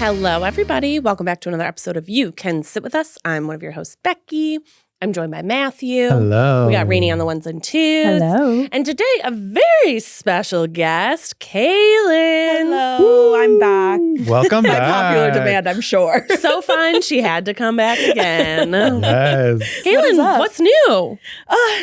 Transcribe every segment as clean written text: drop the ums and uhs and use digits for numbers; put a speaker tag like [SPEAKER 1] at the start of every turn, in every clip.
[SPEAKER 1] Hello, everybody. Welcome back to another episode of You Can Sit With Us. I'm one of your hosts, Becky. I'm joined by Matthew.
[SPEAKER 2] Hello.
[SPEAKER 1] We got Rainie on the ones and twos.
[SPEAKER 3] Hello.
[SPEAKER 1] And today, a very special guest, Kaylin.
[SPEAKER 3] Hello, I'm back.
[SPEAKER 2] Welcome
[SPEAKER 3] By
[SPEAKER 2] back.
[SPEAKER 3] popular demand, I'm sure.
[SPEAKER 1] So fun. She had to come back again.
[SPEAKER 2] Yes.
[SPEAKER 1] Kaylin, what's new?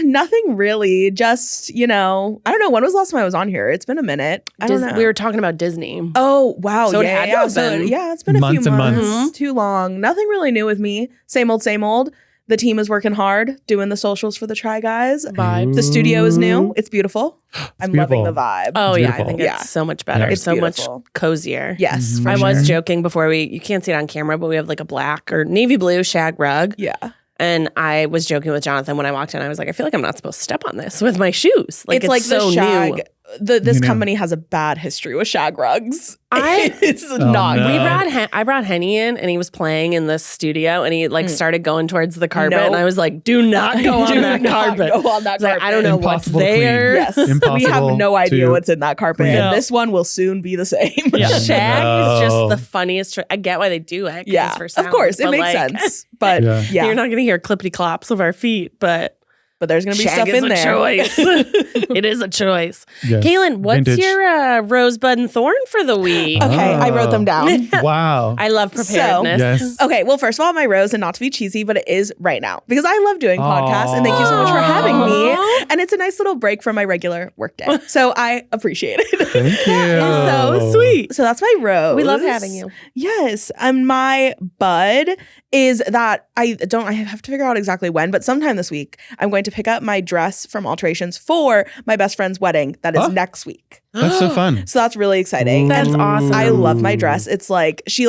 [SPEAKER 3] Nothing really. Just, I don't know. When was the last time I was on here? It's been a minute. I don't know.
[SPEAKER 1] We were talking about Disney.
[SPEAKER 3] Oh, wow.
[SPEAKER 1] So it
[SPEAKER 3] yeah,
[SPEAKER 1] had to have
[SPEAKER 3] So,
[SPEAKER 1] been.
[SPEAKER 3] yeah, it's been a
[SPEAKER 2] Months
[SPEAKER 3] few
[SPEAKER 2] and
[SPEAKER 3] months.
[SPEAKER 2] months.
[SPEAKER 3] Too long. Nothing really new with me. Same old, same old. The team is working hard, doing the socials for the Try Guys.
[SPEAKER 1] Vibes.
[SPEAKER 3] The studio is new. It's beautiful. I'm
[SPEAKER 2] beautiful.
[SPEAKER 3] loving the vibe.
[SPEAKER 1] Oh, yeah. I
[SPEAKER 2] beautiful.
[SPEAKER 1] think
[SPEAKER 3] Yeah.
[SPEAKER 1] it's so much better.
[SPEAKER 2] Yeah.
[SPEAKER 1] It's so
[SPEAKER 3] beautiful.
[SPEAKER 1] much cozier.
[SPEAKER 3] Yes,
[SPEAKER 2] Mhm.
[SPEAKER 3] for
[SPEAKER 1] I
[SPEAKER 3] sure.
[SPEAKER 1] was joking before you can't see it on camera, but we have like a black or navy blue shag rug.
[SPEAKER 3] Yeah.
[SPEAKER 1] And I was joking with Jonathan when I walked in. I was like, I feel like I'm not supposed to step on this with my shoes. Like,
[SPEAKER 3] It's like
[SPEAKER 1] so
[SPEAKER 3] the shag.
[SPEAKER 1] new.
[SPEAKER 3] This
[SPEAKER 2] You know.
[SPEAKER 3] company has a bad history with shag rugs. It's
[SPEAKER 2] Oh,
[SPEAKER 3] not
[SPEAKER 2] no.
[SPEAKER 3] good.
[SPEAKER 1] I brought Henny in, and he was playing in the studio, and he started going towards the carpet,
[SPEAKER 3] Nope.
[SPEAKER 1] and I was like, "Do not go on
[SPEAKER 3] Do
[SPEAKER 1] that
[SPEAKER 3] not
[SPEAKER 1] carpet."
[SPEAKER 3] go on that
[SPEAKER 1] I was like,
[SPEAKER 3] carpet.
[SPEAKER 1] I don't know what's
[SPEAKER 2] Impossible to clean.
[SPEAKER 1] there.
[SPEAKER 3] Yes.
[SPEAKER 2] Impossible
[SPEAKER 3] We have no idea
[SPEAKER 2] to
[SPEAKER 3] what's in that carpet.
[SPEAKER 2] clean.
[SPEAKER 3] And this one will soon be the same.
[SPEAKER 1] Yeah.
[SPEAKER 2] No.
[SPEAKER 1] Shag is just the funniest. I get why they do it. 'Cause
[SPEAKER 3] Yeah.
[SPEAKER 1] it's for sound,
[SPEAKER 3] Of course. It
[SPEAKER 1] but,
[SPEAKER 3] makes
[SPEAKER 1] like,
[SPEAKER 3] sense. But
[SPEAKER 2] Yeah.
[SPEAKER 3] yeah.
[SPEAKER 1] You're not going to hear clippity clops of our feet, but
[SPEAKER 3] But there's going to be
[SPEAKER 1] shag
[SPEAKER 3] stuff
[SPEAKER 1] is
[SPEAKER 3] in
[SPEAKER 1] a
[SPEAKER 3] there.
[SPEAKER 1] choice. It is a choice.
[SPEAKER 2] Yes.
[SPEAKER 1] Kaylin, what's
[SPEAKER 2] Vintage.
[SPEAKER 1] your rosebud and thorn for the week?
[SPEAKER 3] Okay. I wrote them down.
[SPEAKER 2] Wow.
[SPEAKER 1] I love preparedness.
[SPEAKER 2] Yes.
[SPEAKER 3] Okay, well, first of all, my rose, and not to be cheesy, but it is right now because I love doing podcasts, and thank you so much for having me.
[SPEAKER 1] Aw.
[SPEAKER 3] And it's a nice little break from my regular workday, so I appreciate it.
[SPEAKER 2] Thank you.
[SPEAKER 1] So sweet.
[SPEAKER 3] So that's my rose.
[SPEAKER 1] We love having you.
[SPEAKER 3] Yes, and my bud is that I have to figure out exactly when, but sometime this week I'm going to pick up my dress from Alterations for my best friend's wedding. That is
[SPEAKER 2] Oh.
[SPEAKER 3] next week.
[SPEAKER 2] That's so fun.
[SPEAKER 3] So that's really exciting.
[SPEAKER 1] That's awesome.
[SPEAKER 3] I love my dress. It's like she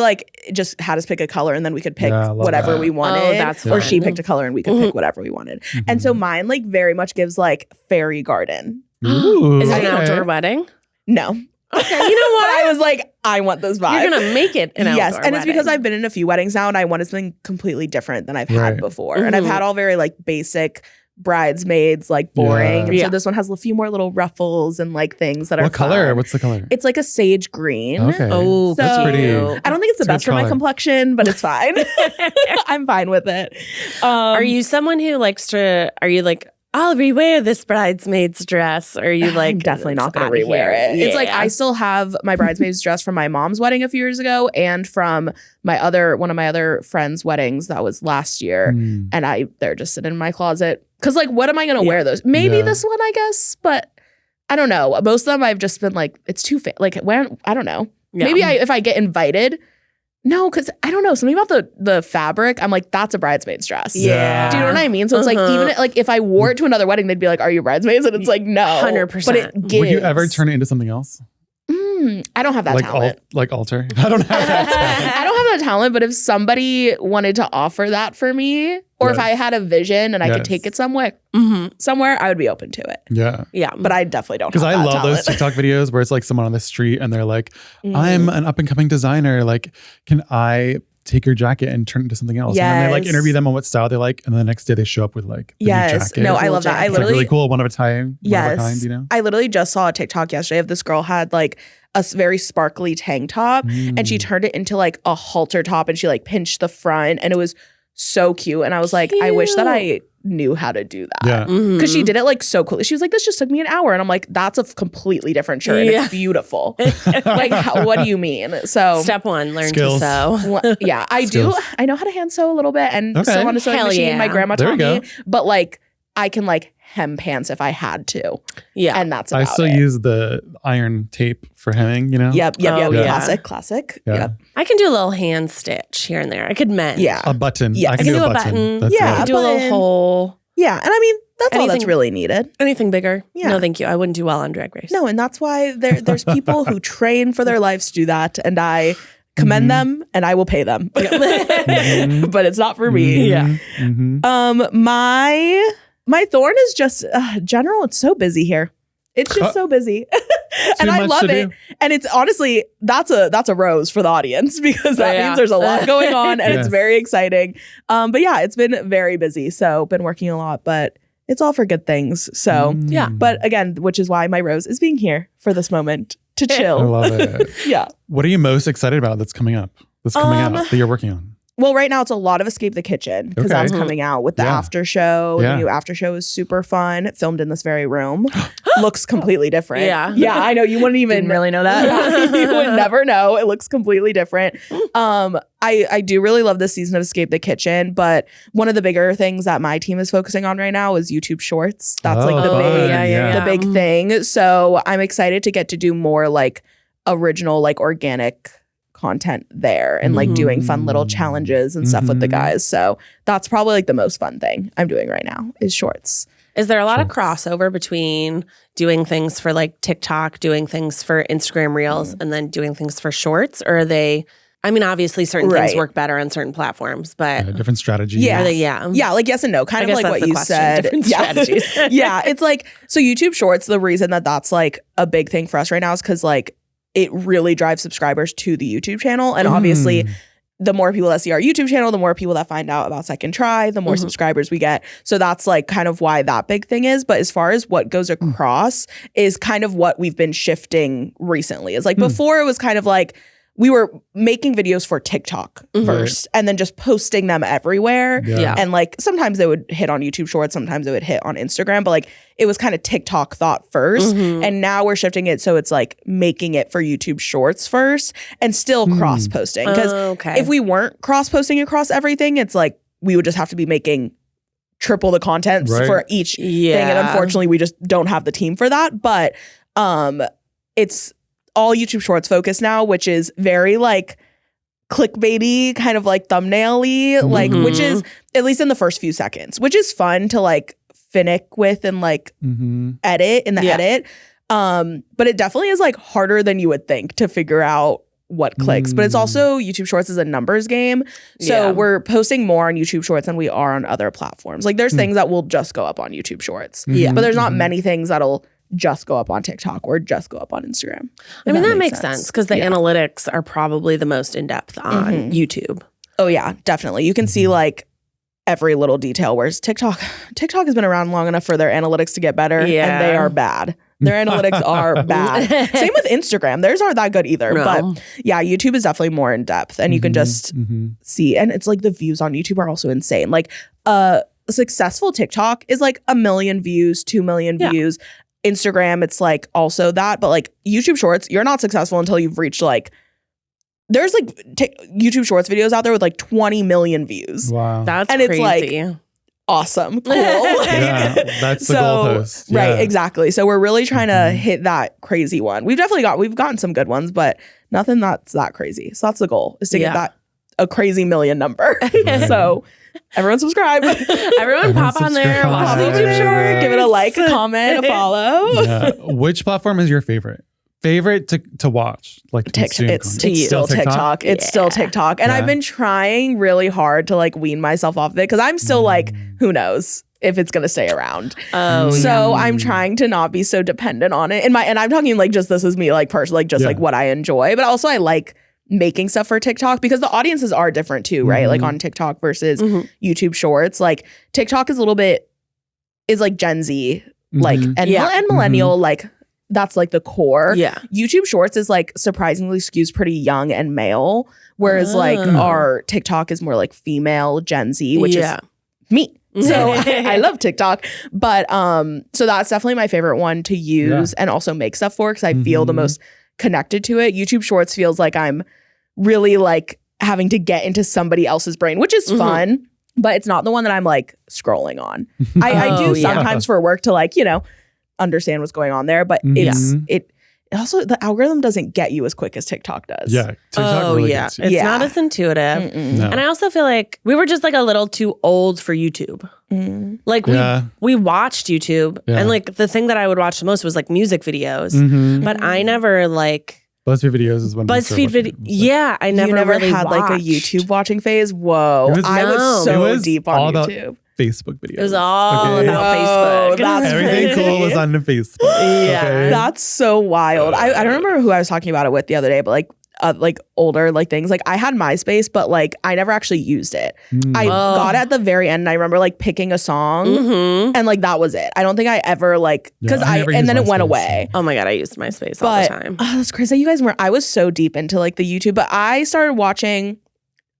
[SPEAKER 3] just had us pick a color and then we could pick
[SPEAKER 2] Yeah, I love
[SPEAKER 3] whatever
[SPEAKER 2] that.
[SPEAKER 3] we wanted.
[SPEAKER 1] Oh, that's
[SPEAKER 3] or
[SPEAKER 1] fun.
[SPEAKER 3] she picked a color and we could pick whatever we wanted. And so mine like very much gives like fairy garden.
[SPEAKER 2] Ooh,
[SPEAKER 1] Is it an
[SPEAKER 2] okay.
[SPEAKER 1] outdoor wedding?
[SPEAKER 3] No.
[SPEAKER 1] Okay, you know
[SPEAKER 3] But I
[SPEAKER 1] what?
[SPEAKER 3] was like, I want those vibes.
[SPEAKER 1] You're gonna make it an outdoor
[SPEAKER 3] Yes, and it's because
[SPEAKER 1] wedding.
[SPEAKER 3] I've been in a few weddings now and I wanted something completely different than I've had
[SPEAKER 2] Right.
[SPEAKER 3] before. And I've
[SPEAKER 1] Mhm.
[SPEAKER 3] had all very like basic bridesmaids, like boring.
[SPEAKER 2] Yeah.
[SPEAKER 3] And
[SPEAKER 1] Yeah.
[SPEAKER 3] so this one has a few more little ruffles and like things that are
[SPEAKER 2] What color?
[SPEAKER 3] fun.
[SPEAKER 2] What's the color?
[SPEAKER 3] It's like a sage green.
[SPEAKER 2] Okay.
[SPEAKER 1] Oh,
[SPEAKER 2] That's
[SPEAKER 3] So-
[SPEAKER 2] pretty.
[SPEAKER 3] I don't think it's the
[SPEAKER 2] It's a
[SPEAKER 3] best
[SPEAKER 2] good
[SPEAKER 3] for my
[SPEAKER 2] color.
[SPEAKER 3] complexion, but it's fine. I'm fine with it.
[SPEAKER 1] Are you someone who likes to? Are you like, I'll rewear this bridesmaid's dress? Or are you like,
[SPEAKER 3] I'm definitely not going
[SPEAKER 1] "It's
[SPEAKER 3] to
[SPEAKER 1] outta
[SPEAKER 3] rewear
[SPEAKER 1] here."
[SPEAKER 3] it. It's like
[SPEAKER 1] Yeah.
[SPEAKER 3] I still have my bridesmaid's dress from my mom's wedding a few years ago and from one of my other friends' weddings that was last year.
[SPEAKER 2] Mm.
[SPEAKER 3] And they're just sitting in my closet. Cause like, what am I gonna
[SPEAKER 1] Yeah.
[SPEAKER 3] wear those? Maybe
[SPEAKER 2] Yeah.
[SPEAKER 3] this one, I guess, but I don't know. Most of them I've just been like, it's too like when I don't know.
[SPEAKER 1] Yeah.
[SPEAKER 3] Maybe if I get invited. No, because I don't know. Something about the fabric, I'm like, that's a bridesmaid's dress.
[SPEAKER 1] Yeah.
[SPEAKER 3] Do you know what I mean? So it's like
[SPEAKER 1] Uh-huh.
[SPEAKER 3] even like if I wore it to another wedding, they'd be like, "Are you bridesmaids?" And it's like, no,
[SPEAKER 1] 100%.
[SPEAKER 3] But it gives.
[SPEAKER 2] Would you ever turn it into something else?
[SPEAKER 3] I don't have that
[SPEAKER 2] like
[SPEAKER 3] talent.
[SPEAKER 2] like altar? I don't have that talent.
[SPEAKER 3] I don't have that talent, but if somebody wanted to offer that for me, or if
[SPEAKER 2] Yes.
[SPEAKER 3] I had a vision and I could
[SPEAKER 2] Yes.
[SPEAKER 3] take it somewhere,
[SPEAKER 1] Mhm.
[SPEAKER 3] I would be open to it.
[SPEAKER 2] Yeah.
[SPEAKER 1] Yeah.
[SPEAKER 3] But I definitely don't.
[SPEAKER 2] Because
[SPEAKER 3] Have
[SPEAKER 2] I
[SPEAKER 3] that
[SPEAKER 2] love
[SPEAKER 3] talent.
[SPEAKER 2] those TikTok videos where it's like someone on the street and they're like,
[SPEAKER 3] Mhm.
[SPEAKER 2] I'm an up and coming designer. Like, can I take your jacket and turn it into something else? And then they like
[SPEAKER 3] Yes.
[SPEAKER 2] interview them on what style they like. And then the next day they show up with like the new
[SPEAKER 3] Yes.
[SPEAKER 2] jacket.
[SPEAKER 3] No, I love that. I
[SPEAKER 2] It's like
[SPEAKER 3] literally
[SPEAKER 2] really cool. One of a time.
[SPEAKER 3] Yes.
[SPEAKER 2] One of a kind, you know?
[SPEAKER 3] I literally just saw a TikTok yesterday of this girl had like a very sparkly tank top and she
[SPEAKER 2] Mm.
[SPEAKER 3] turned it into like a halter top and she like pinched the front and it was so cute. And I was like, I wish that I knew how to do that.
[SPEAKER 2] Yeah.
[SPEAKER 3] Because
[SPEAKER 1] Mhm.
[SPEAKER 3] she did it like so cool. She was like, this just took me an hour. And I'm like, that's a completely different shirt. And
[SPEAKER 1] Yeah.
[SPEAKER 3] it's beautiful. Like, what do you mean? So,
[SPEAKER 1] Step one, learn
[SPEAKER 2] Skills.
[SPEAKER 1] to sew.
[SPEAKER 3] yeah, I
[SPEAKER 2] Skills.
[SPEAKER 3] do. I know how to hand sew a little bit and
[SPEAKER 2] Okay.
[SPEAKER 3] sew on a sewing
[SPEAKER 1] Hell
[SPEAKER 3] machine.
[SPEAKER 1] yeah.
[SPEAKER 3] My grandma
[SPEAKER 2] There
[SPEAKER 3] taught
[SPEAKER 2] you
[SPEAKER 3] me.
[SPEAKER 2] go.
[SPEAKER 3] But like, I can like hem pants if I had to.
[SPEAKER 1] Yeah.
[SPEAKER 3] And that's about
[SPEAKER 2] I still
[SPEAKER 3] it.
[SPEAKER 2] use the iron tape for hemming, you know?
[SPEAKER 3] Yep.
[SPEAKER 1] Oh,
[SPEAKER 3] Classic.
[SPEAKER 1] yeah.
[SPEAKER 3] Classic.
[SPEAKER 2] Yeah.
[SPEAKER 3] Yep.
[SPEAKER 1] I can do a little hand stitch here and there. I could mend.
[SPEAKER 3] Yeah.
[SPEAKER 2] A button.
[SPEAKER 3] Yeah.
[SPEAKER 2] I can
[SPEAKER 1] I can
[SPEAKER 2] do
[SPEAKER 1] do
[SPEAKER 2] a
[SPEAKER 1] a
[SPEAKER 2] button.
[SPEAKER 1] button.
[SPEAKER 2] That's
[SPEAKER 3] Yeah.
[SPEAKER 1] I
[SPEAKER 2] it.
[SPEAKER 1] could do a little
[SPEAKER 3] button.
[SPEAKER 1] hole.
[SPEAKER 3] Yeah. And I mean, that's all that's
[SPEAKER 1] Anything-
[SPEAKER 3] really needed.
[SPEAKER 1] Anything bigger?
[SPEAKER 3] Yeah.
[SPEAKER 1] No, thank you. I wouldn't do well on Drag Race.
[SPEAKER 3] No, and that's why there's people who train for their lives to do that. And I commend
[SPEAKER 2] Mhm.
[SPEAKER 3] them and I will pay them.
[SPEAKER 2] Mhm.
[SPEAKER 3] But it's not for me.
[SPEAKER 1] Yeah.
[SPEAKER 2] Mhm.
[SPEAKER 3] My thorn is just general. It's so busy here. It's just so busy. And
[SPEAKER 2] Too
[SPEAKER 3] I
[SPEAKER 2] much
[SPEAKER 3] love
[SPEAKER 2] to
[SPEAKER 3] it.
[SPEAKER 2] do.
[SPEAKER 3] And it's honestly, that's a rose for the audience because that
[SPEAKER 1] Yeah.
[SPEAKER 3] means there's a lot going on and
[SPEAKER 2] Yes.
[SPEAKER 3] it's very exciting. But yeah, it's been very busy. So been working a lot, but it's all for good things. So,
[SPEAKER 1] Yeah.
[SPEAKER 3] but again, which is why my rose is being here for this moment to
[SPEAKER 2] I
[SPEAKER 3] chill.
[SPEAKER 2] love it.
[SPEAKER 3] Yeah.
[SPEAKER 2] What are you most excited about that's coming up? that's coming out that you're working on?
[SPEAKER 3] Well, right now it's a lot of Escape the Kitchen because that's coming out with the after show. The new after show is super fun. Filmed in this very room. Looks completely different.
[SPEAKER 1] Yeah,
[SPEAKER 3] I know. You wouldn't even
[SPEAKER 1] didn't really know that.
[SPEAKER 3] You would never know. It looks completely different. I do really love this season of Escape the Kitchen, but one of the bigger things that my team is focusing on right now is YouTube Shorts. That's like the big thing. So I'm excited to get to do more like original, like organic content there and like doing fun little challenges and stuff with the guys. So that's probably like the most fun thing I'm doing right now is Shorts.
[SPEAKER 1] Is there a lot of crossover between doing things for like TikTok, doing things for Instagram Reels, and then doing things for Shorts? Or are they, I mean, obviously certain things work better on certain platforms, but
[SPEAKER 2] different strategies.
[SPEAKER 3] Yeah.
[SPEAKER 1] Yeah,
[SPEAKER 3] like yes and no. Kind of like what you said.
[SPEAKER 1] Different strategies.
[SPEAKER 3] Yeah, it's like, so YouTube Shorts, the reason that that's like a big thing for us right now is because like it really drives subscribers to the YouTube channel. And obviously, the more people that see our YouTube channel, the more people that find out about Second Try, the more subscribers we get. So that's like kind of why that big thing is. But as far as what goes across is kind of what we've been shifting recently. It's like before it was kind of like we were making videos for TikTok first and then just posting them everywhere.
[SPEAKER 2] Yeah.
[SPEAKER 3] And like sometimes they would hit on YouTube Shorts, sometimes they would hit on Instagram, but like it was kind of TikTok thought first. And now we're shifting it so it's like making it for YouTube Shorts first and still cross posting. Because if we weren't cross posting across everything, it's like we would just have to be making triple the content for each thing. And unfortunately, we just don't have the team for that. But it's all YouTube Shorts focus now, which is very like clickbaity, kind of like thumbnail-y, like which is at least in the first few seconds, which is fun to like finick with and like edit in the edit. But it definitely is like harder than you would think to figure out what clicks. But it's also YouTube Shorts is a numbers game. So we're posting more on YouTube Shorts than we are on other platforms. Like there's things that will just go up on YouTube Shorts. But there's not many things that'll just go up on TikTok or just go up on Instagram.
[SPEAKER 1] I mean, that makes sense because the analytics are probably the most in-depth on YouTube.
[SPEAKER 3] Oh yeah, definitely. You can see like every little detail, whereas TikTok has been around long enough for their analytics to get better and they are bad. Their analytics are bad. Same with Instagram. Theirs aren't that good either. No. But yeah, YouTube is definitely more in depth and you can just see. And it's like the views on YouTube are also insane. Like a successful TikTok is like 1 million views, 2 million views. Instagram, it's like also that, but like YouTube Shorts, you're not successful until you've reached like, there's like YouTube Shorts videos out there with like 20 million views.
[SPEAKER 2] Wow.
[SPEAKER 1] That's
[SPEAKER 3] and
[SPEAKER 1] crazy.
[SPEAKER 3] It's like awesome. Cool.
[SPEAKER 2] That's the goalpost. Yeah.
[SPEAKER 3] Right, exactly. So we're really trying to hit that crazy one. We've gotten some good ones, but nothing that's that crazy. So that's the goal, is to get that a crazy million number. So everyone subscribe.
[SPEAKER 1] Everyone pop on there, watch the YouTube short,
[SPEAKER 3] give it a like, a comment, a follow.
[SPEAKER 2] Yeah. Which platform is your favorite? Favorite to watch? Like to consume
[SPEAKER 3] it's still TikTok. It's still TikTok. And I've been trying really hard to like wean myself off of it because I'm still like, who knows if it's gonna stay around. So I'm trying to not be so dependent on it. And I'm talking like just this is me like personally, like just like what I enjoy. But also I like making stuff for TikTok because the audiences are different too, right? Like on TikTok versus YouTube Shorts. Like TikTok is a little bit like Gen Z, like and millennial, like that's like the core.
[SPEAKER 1] Yeah.
[SPEAKER 3] YouTube Shorts is like surprisingly skews pretty young and male, whereas like our TikTok is more like female Gen Z, which is me. So I love TikTok. But so that's definitely my favorite one to use and also make stuff for because I feel the most connected to it. YouTube Shorts feels like I'm really like having to get into somebody else's brain, which is fun, but it's not the one that I'm like scrolling on. I do sometimes for work to like, you know, understand what's going on there, but it also, the algorithm doesn't get you as quick as TikTok does.
[SPEAKER 2] Yeah. TikTok really gets you.
[SPEAKER 1] It's not as intuitive. No. And I also feel like we were just like a little too old for YouTube. Like we watched YouTube and like the thing that I would watch the most was like music videos, but I never like
[SPEAKER 2] BuzzFeed videos is one.
[SPEAKER 1] BuzzFeed video. Yeah, I never really
[SPEAKER 3] had
[SPEAKER 1] watched.
[SPEAKER 3] like a YouTube watching phase. Whoa, I was so deep on YouTube.
[SPEAKER 2] Facebook videos.
[SPEAKER 1] It was all about Facebook.
[SPEAKER 2] Everything cool was on the Facebook.
[SPEAKER 1] Yeah.
[SPEAKER 3] That's so wild. I don't remember who I was talking about it with the other day, but like like older like things. Like I had MySpace, but like I never actually used it. I got it at the very end, and I remember like picking a song, and like that was it. I don't think I ever like because and then it went away.
[SPEAKER 1] Oh my god, I used MySpace all the time.
[SPEAKER 3] Oh, that's crazy. You guys were. I was so deep into like the YouTube, but I started watching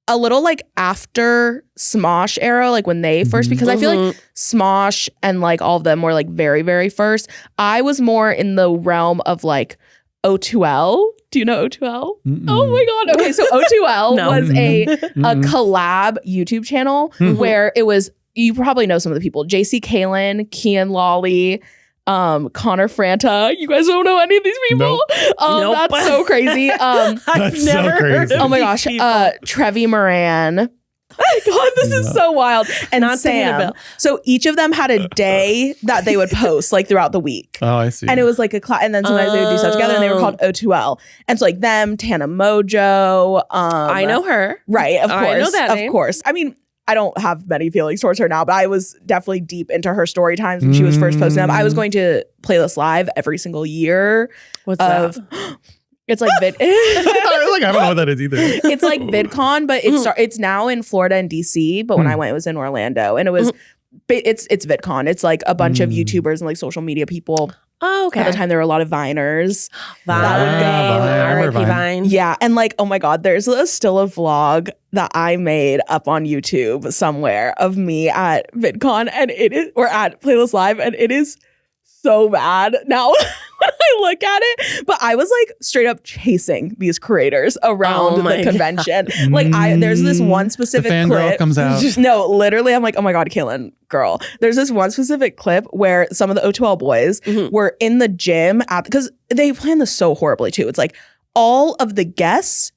[SPEAKER 3] a little like after Smosh era, like when they first, because I feel like Smosh and like all of them were like very, very first. I was more in the realm of like O2L. Do you know O2L? Oh my God. Okay. So O2L was a collab YouTube channel where it was, you probably know some of the people, JC Kalen, Kian Lawley, Connor Franta. You guys don't know any of these people? Nope. That's so crazy.
[SPEAKER 2] That's never heard of
[SPEAKER 3] oh my gosh. Trevi Moran. Oh my God, this is so wild. And not Sam. So each of them had a day that they would post like throughout the week.
[SPEAKER 2] Oh, I see.
[SPEAKER 3] And it was like a class, and then sometimes they would do stuff together, and they were called O2L. And so like them, Tana Mojo.
[SPEAKER 1] I know her.
[SPEAKER 3] Right, of course.
[SPEAKER 1] I know that name.
[SPEAKER 3] Of course. I mean, I don't have many feelings towards her now, but I was definitely deep into her story times when she was first posting them. I was going to Playlist Live every single year.
[SPEAKER 1] What's that?
[SPEAKER 3] It's like
[SPEAKER 2] I don't know what that is either.
[SPEAKER 3] It's like VidCon, but it's now in Florida and DC. But when I went, it was in Orlando, and it was it's VidCon. It's like a bunch of YouTubers and like social media people.
[SPEAKER 1] Oh, okay.
[SPEAKER 3] At the time, there were a lot of Viners.
[SPEAKER 1] That would go. RIP Vine.
[SPEAKER 3] Yeah, and like, oh my God, there's still a vlog that I made up on YouTube somewhere of me at VidCon, and or at Playlist Live, and it is so bad now when I look at it. But I was like straight up chasing these creators around the convention. Like there's this one specific
[SPEAKER 2] the
[SPEAKER 3] clip.
[SPEAKER 2] Fangirl comes out.
[SPEAKER 3] No, literally, I'm like, oh my God, Kaylin, girl. There's this one specific clip where some of the O2L boys were in the gym because they planned this so horribly too. It's like all of the guests,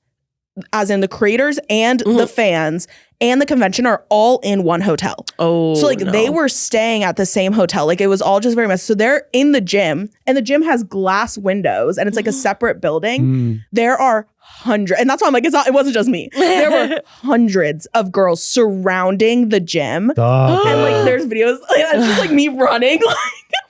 [SPEAKER 3] as in the creators and the fans and the convention, are all in one hotel. Oh, so like they were staying at the same hotel. Like it was all just very messy. So they're in the gym, and the gym has glass windows, and it's like a separate building. There are hundreds, and that's why I'm like, it wasn't just me. There were hundreds of girls surrounding the gym, and like there's videos it's just like me running like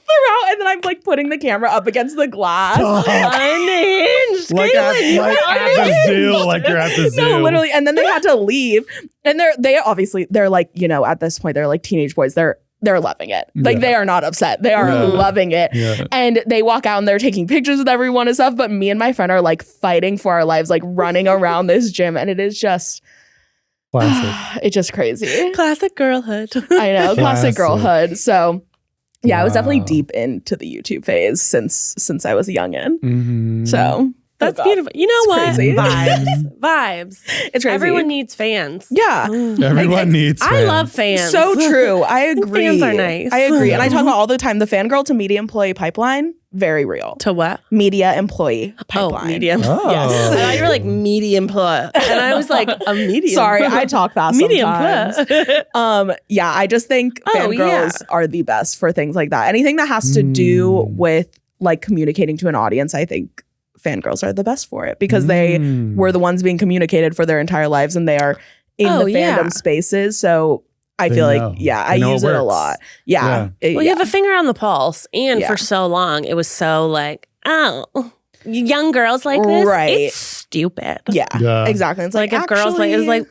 [SPEAKER 3] throughout, and then I'm like putting the camera up against the glass.
[SPEAKER 1] Unhinged.
[SPEAKER 2] Like at the zoo, like you're at the zoo.
[SPEAKER 3] No, literally. And then they had to leave, and they obviously they're like, you know, at this point they're like teenage boys. They're loving it. Like they are not upset. They are loving it. Yeah. And they walk out and they're taking pictures with everyone and stuff. But me and my friend are like fighting for our lives, like running around this gym, and it is just classic. It's just crazy.
[SPEAKER 1] Classic girlhood.
[SPEAKER 3] I know, classic girlhood. So. Yeah, I was definitely deep into the YouTube phase since I was a youngin'. So
[SPEAKER 1] that's beautiful. You know what?
[SPEAKER 3] Crazy.
[SPEAKER 1] Vibes.
[SPEAKER 3] It's crazy.
[SPEAKER 1] Everyone needs fans.
[SPEAKER 3] Yeah.
[SPEAKER 2] Everyone needs fans.
[SPEAKER 1] I love fans.
[SPEAKER 3] So true. I agree.
[SPEAKER 1] Fans are nice.
[SPEAKER 3] I agree. And I talk about all the time, the fangirl to media employee pipeline, very real.
[SPEAKER 1] To what?
[SPEAKER 3] Media employee pipeline.
[SPEAKER 1] Oh, media.
[SPEAKER 2] Oh.
[SPEAKER 1] Yes. I thought you were like medium plus. And I was like, a medium.
[SPEAKER 3] Sorry, I talk fast
[SPEAKER 1] medium
[SPEAKER 3] sometimes. Yeah, I just think fangirls are the best for things like that. Anything that has to do with like communicating to an audience, I think fangirls are the best for it, because they were the ones being communicated for their entire lives, and they are in the fandom spaces. So I feel like, I use it a lot. Yeah.
[SPEAKER 1] Well, you have a finger on the pulse. And for so long, it was so like, young girls like this, it's stupid.
[SPEAKER 3] Yeah. Exactly. It's like
[SPEAKER 1] if girls like, it's like,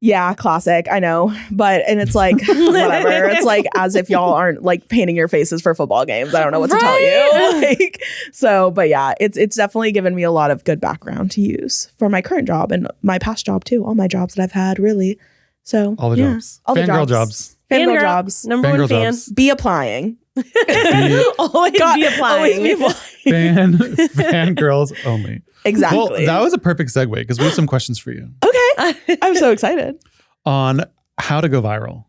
[SPEAKER 3] yeah, classic. I know. And it's like, whatever. It's like as if y'all aren't like painting your faces for football games. I don't know what to tell you. Like, so, but yeah, it's definitely given me a lot of good background to use for my current job and my past job too. All my jobs that I've had, really. So
[SPEAKER 2] all the jobs.
[SPEAKER 3] All the
[SPEAKER 2] Fangirl jobs.
[SPEAKER 3] Fangirl jobs.
[SPEAKER 1] Number one fan.
[SPEAKER 3] Be applying.
[SPEAKER 1] Always be applying.
[SPEAKER 2] Fangirls only.
[SPEAKER 3] Exactly.
[SPEAKER 2] Well, that was a perfect segue, because we have some questions for you.
[SPEAKER 3] Okay. I'm so excited.
[SPEAKER 2] On how to go viral.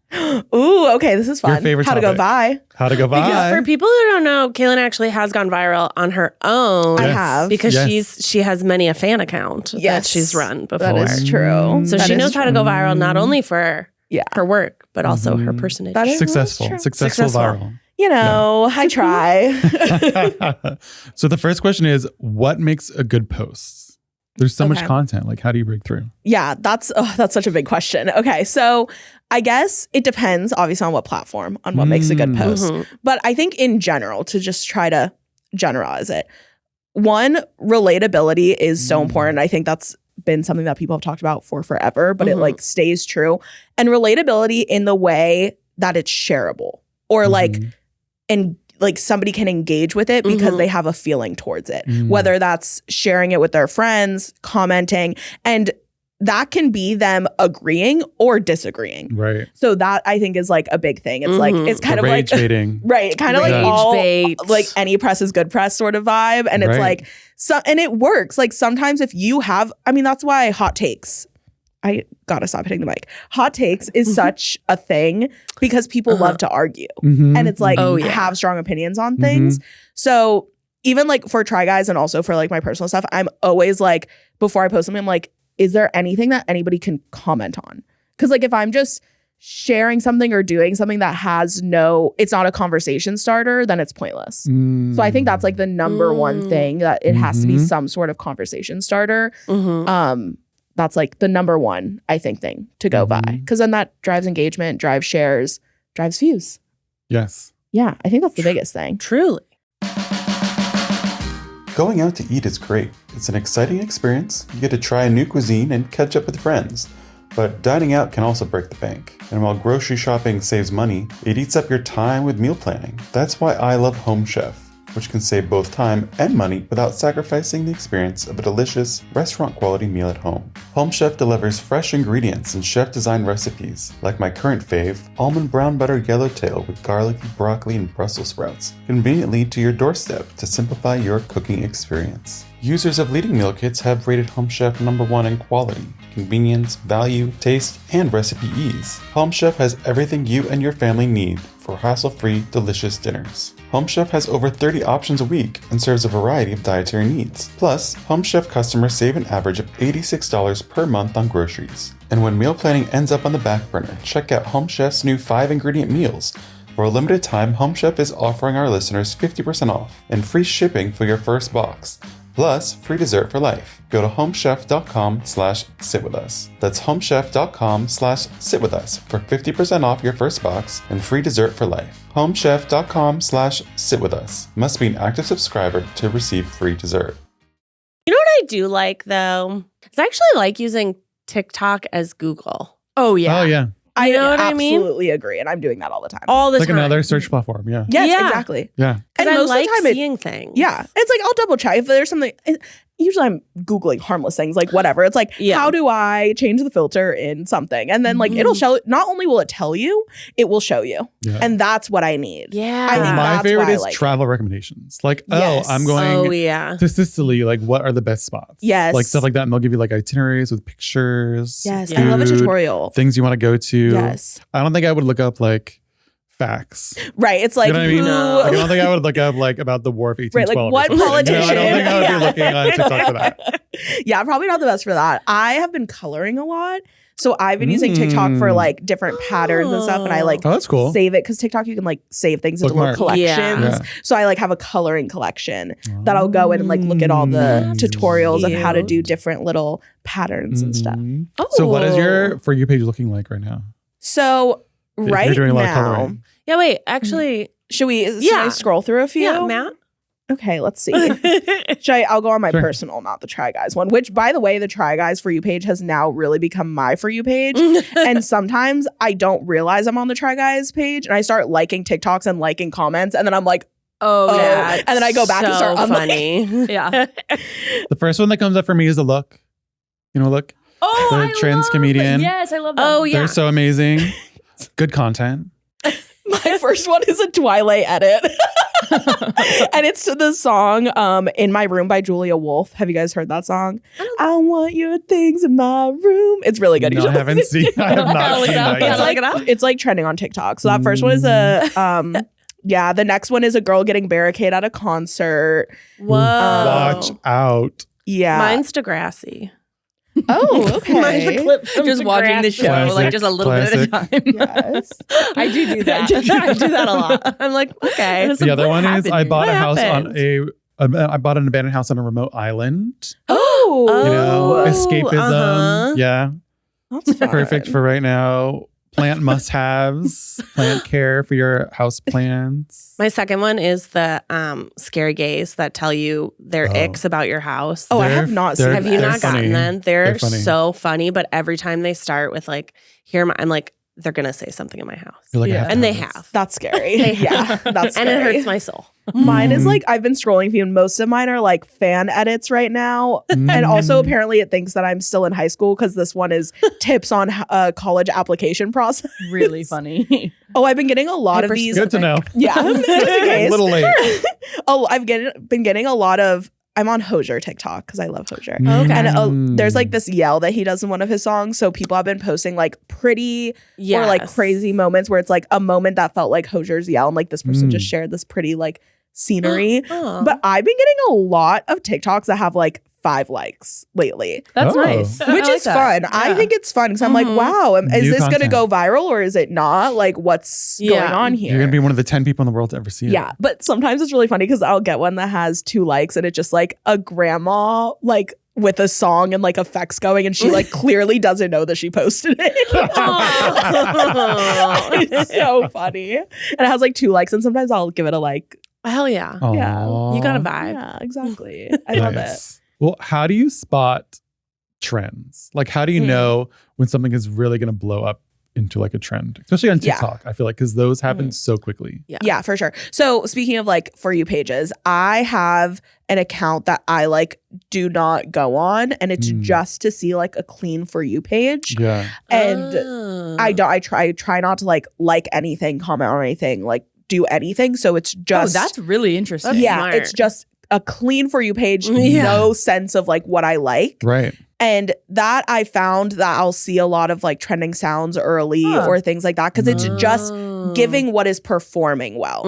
[SPEAKER 3] Ooh, okay. This is fun.
[SPEAKER 2] Your favorite
[SPEAKER 3] How
[SPEAKER 2] topic.
[SPEAKER 3] to go vi.
[SPEAKER 2] How to go vi.
[SPEAKER 1] Because for people who don't know, Kaylin actually has gone viral on her own.
[SPEAKER 3] I have.
[SPEAKER 1] Because she has many a fan account that she's run before.
[SPEAKER 3] That is true.
[SPEAKER 1] So she knows how to go viral, not only for her work, but also her personage.
[SPEAKER 3] That is
[SPEAKER 2] Successful viral.
[SPEAKER 3] You know, I try.
[SPEAKER 2] So the first question is, what makes a good post? There's so much content. Like, how do you break through?
[SPEAKER 3] Yeah, that's such a big question. Okay, so I guess it depends, obviously, on what platform, on what makes a good post. But I think in general, to just try to generalize it, one, relatability is so important. I think that's been something that people have talked about for forever, but it like stays true. And relatability in the way that it's shareable or like, and like somebody can engage with it because they have a feeling towards it, whether that's sharing it with their friends, commenting, and that can be them agreeing or disagreeing.
[SPEAKER 2] Right.
[SPEAKER 3] So that I think is like a big thing. It's like, it's kind of like, right. Kind of like all like any press is good press sort of vibe. And it's like, so, and it works. Like sometimes if you have, I mean, that's why hot takes, I gotta stop hitting the mic. Hot takes is such a thing because people love to argue. And it's like, have strong opinions on things. So even like for Try Guys and also for like my personal stuff, I'm always like, before I post something, I'm like, is there anything that anybody can comment on? Because like if I'm just sharing something or doing something that has it's not a conversation starter, then it's pointless. So I think that's like the number one thing, that it has to be some sort of conversation starter. That's like the number one, I think, thing to go by. Because then that drives engagement, drives shares, drives views.
[SPEAKER 2] Yes.
[SPEAKER 3] Yeah, I think that's the biggest thing.
[SPEAKER 1] Truly.
[SPEAKER 4] Going out to eat is great. It's an exciting experience. You get to try a new cuisine and catch up with friends. But dining out can also break the bank. And while grocery shopping saves money, it eats up your time with meal planning. That's why I love Home Chef, which can save both time and money without sacrificing the experience of a delicious, restaurant-quality meal at home. Home Chef delivers fresh ingredients and chef-designed recipes, like my current fave, almond brown butter yellowtail with garlicky broccoli and Brussels sprouts, conveniently to your doorstep to simplify your cooking experience. Users of leading meal kits have rated Home Chef #1 in quality, convenience, value, taste, and recipe ease. Home Chef has everything you and your family need for hassle-free, delicious dinners. Home Chef has over 30 options a week and serves a variety of dietary needs. Plus, Home Chef customers save an average of $86 per month on groceries. And when meal planning ends up on the back burner, check out Home Chef's new 5-ingredient meals. For a limited time, Home Chef is offering our listeners 50% off and free shipping for your first box. Plus, free dessert for life. Go to homechef.com/sitwithus. That's homechef.com/sitwithus for 50% off your first box and free dessert for life. Homechef.com/sitwithus. Must be an active subscriber to receive free dessert.
[SPEAKER 1] You know what I do like though? Is I actually like using TikTok as Google.
[SPEAKER 3] Oh yeah.
[SPEAKER 2] Oh yeah.
[SPEAKER 3] I
[SPEAKER 1] know what I mean?
[SPEAKER 3] Absolutely agree, and I'm doing that all the time.
[SPEAKER 1] All the
[SPEAKER 2] Like
[SPEAKER 1] time.
[SPEAKER 2] another search platform. Yeah.
[SPEAKER 3] Yes,
[SPEAKER 1] Yeah.
[SPEAKER 3] exactly.
[SPEAKER 2] Yeah.
[SPEAKER 3] And
[SPEAKER 1] I
[SPEAKER 3] most
[SPEAKER 1] like
[SPEAKER 3] of the time
[SPEAKER 1] seeing things.
[SPEAKER 3] Yeah. It's like I'll double check if there's something. Usually I'm Googling harmless things, like whatever. It's like, how do I change the filter in something? And then like it'll show, not only will it tell you, it will show you. Yeah. And that's what I need.
[SPEAKER 1] Yeah.
[SPEAKER 3] I think
[SPEAKER 2] my favorite is
[SPEAKER 3] like
[SPEAKER 2] travel recommendations. Like,
[SPEAKER 3] Yes.
[SPEAKER 2] I'm going to Sicily. Like, what are the best spots?
[SPEAKER 3] Yes.
[SPEAKER 2] Like stuff like that. And they'll give you like itineraries with pictures.
[SPEAKER 3] Yes.
[SPEAKER 2] Food,
[SPEAKER 3] I love a tutorial.
[SPEAKER 2] Things you want to go to.
[SPEAKER 3] Yes.
[SPEAKER 2] I don't think I would look up like facts.
[SPEAKER 3] Right. It's like,
[SPEAKER 2] you know what I mean? No. I don't think I would look up like about the War of 1812.
[SPEAKER 3] Right. Like what politician?
[SPEAKER 2] You know, I don't think I would be looking on TikTok for that.
[SPEAKER 3] Yeah, probably not the best for that. I have been coloring a lot. So I've been using TikTok for like different patterns and stuff. And I like
[SPEAKER 2] that's cool.
[SPEAKER 3] save it because TikTok, you can like save things into little collections. Yeah. So I like have a coloring collection that I'll go in and like look at all the tutorials of how to do different little patterns and stuff.
[SPEAKER 2] Oh. So what is your For You page looking like right now?
[SPEAKER 3] So right
[SPEAKER 2] doing a lot of
[SPEAKER 3] now.
[SPEAKER 2] coloring.
[SPEAKER 1] Yeah, wait, actually.
[SPEAKER 3] Should I scroll through a few?
[SPEAKER 1] Yeah, Matt.
[SPEAKER 3] Okay, let's see. I'll go on my personal, not the Try Guys one, which by the way, the Try Guys For You page has now really become my For You page. And sometimes I don't realize I'm on the Try Guys page and I start liking TikToks and liking comments. And then I'm like, yeah, and then I go back and start
[SPEAKER 1] funny.
[SPEAKER 3] Yeah.
[SPEAKER 2] The first one that comes up for me is the look. You know, look.
[SPEAKER 5] Oh,
[SPEAKER 2] the trans comedian.
[SPEAKER 5] Yes, I love that.
[SPEAKER 1] Oh, yeah.
[SPEAKER 2] They're so amazing. Good content.
[SPEAKER 3] My first one is a Twilight edit. And it's to the song In My Room by Julia Wolf. Have you guys heard that song? I want your things in my room. It's really good.
[SPEAKER 2] No, I haven't seen I have not seen that yet.
[SPEAKER 3] It's like trending on TikTok. So that first one is the next one is a girl getting barricade at a concert.
[SPEAKER 1] Whoa.
[SPEAKER 2] Watch out.
[SPEAKER 3] Yeah.
[SPEAKER 1] Mine's Degrassi.
[SPEAKER 3] Oh, okay.
[SPEAKER 1] Mine's a clip from
[SPEAKER 5] just watching the show, like just a little bit at a time.
[SPEAKER 3] Yes.
[SPEAKER 1] I do that. I do that a lot. I'm like, okay.
[SPEAKER 2] The other one is I bought I bought an abandoned house on a remote island.
[SPEAKER 3] Oh.
[SPEAKER 2] You know, escapism. Yeah.
[SPEAKER 3] That's fun.
[SPEAKER 2] Perfect for right now. plant must-haves, plant care for your house plants.
[SPEAKER 1] My second one is the scary gays that tell you their icks about your house.
[SPEAKER 3] Oh, I have not seen.
[SPEAKER 1] Have you not gotten them? They're
[SPEAKER 2] funny.
[SPEAKER 1] so funny, but every time they start with like, I'm like, they're gonna say something in my house.
[SPEAKER 2] Like,
[SPEAKER 1] and they have.
[SPEAKER 3] That's scary. Yeah, that's scary.
[SPEAKER 1] And it hurts my soul.
[SPEAKER 3] Mine is like, I've been scrolling feed. Most of mine are like fan edits right now. And also apparently it thinks that I'm still in high school because this one is tips on college application process.
[SPEAKER 5] Really funny.
[SPEAKER 3] Oh, I've been getting a lot of these.
[SPEAKER 2] Good to know.
[SPEAKER 3] Yeah. Just in case.
[SPEAKER 2] A little late.
[SPEAKER 3] I've been getting a lot of, I'm on Hozier TikTok because I love Hozier.
[SPEAKER 1] Okay.
[SPEAKER 3] And there's like this yell that he does in one of his songs. So people have been posting like pretty or like crazy moments where it's like a moment that felt like Hozier's yell. And like this person just shared this pretty like scenery. But I've been getting a lot of TikToks that have like 5 likes lately.
[SPEAKER 5] That's nice.
[SPEAKER 3] Which is fun. Yeah. I think it's fun because I'm like, wow, is this going to go viral or is it not? Like, what's going on here?
[SPEAKER 2] You're going to be one of the 10 people in the world to ever see it.
[SPEAKER 3] Yeah, but sometimes it's really funny because I'll get one that has 2 likes and it's just like a grandma like with a song and like effects going and she like clearly doesn't know that she posted it. It's so funny. And it has like 2 likes and sometimes I'll give it a like.
[SPEAKER 1] Hell yeah.
[SPEAKER 2] Aww.
[SPEAKER 3] Yeah.
[SPEAKER 1] You got a vibe.
[SPEAKER 3] Yeah, exactly. I love it.
[SPEAKER 2] Well, how do you spot trends? Like, how do you know when something is really going to blow up into like a trend, especially on TikTok? I feel like because those happen so quickly.
[SPEAKER 3] Yeah, for sure. So speaking of like For You pages, I have an account that I like do not go on, and it's just to see like a clean For You page.
[SPEAKER 2] Yeah,
[SPEAKER 3] and I try not to like anything, comment on anything, like do anything. So it's just
[SPEAKER 5] that's really interesting.
[SPEAKER 3] Smart. It's just a clean For You page, no sense of like what I like.
[SPEAKER 2] Right.
[SPEAKER 3] And that I found that I'll see a lot of like trending sounds early or things like that because it's just giving what is performing well.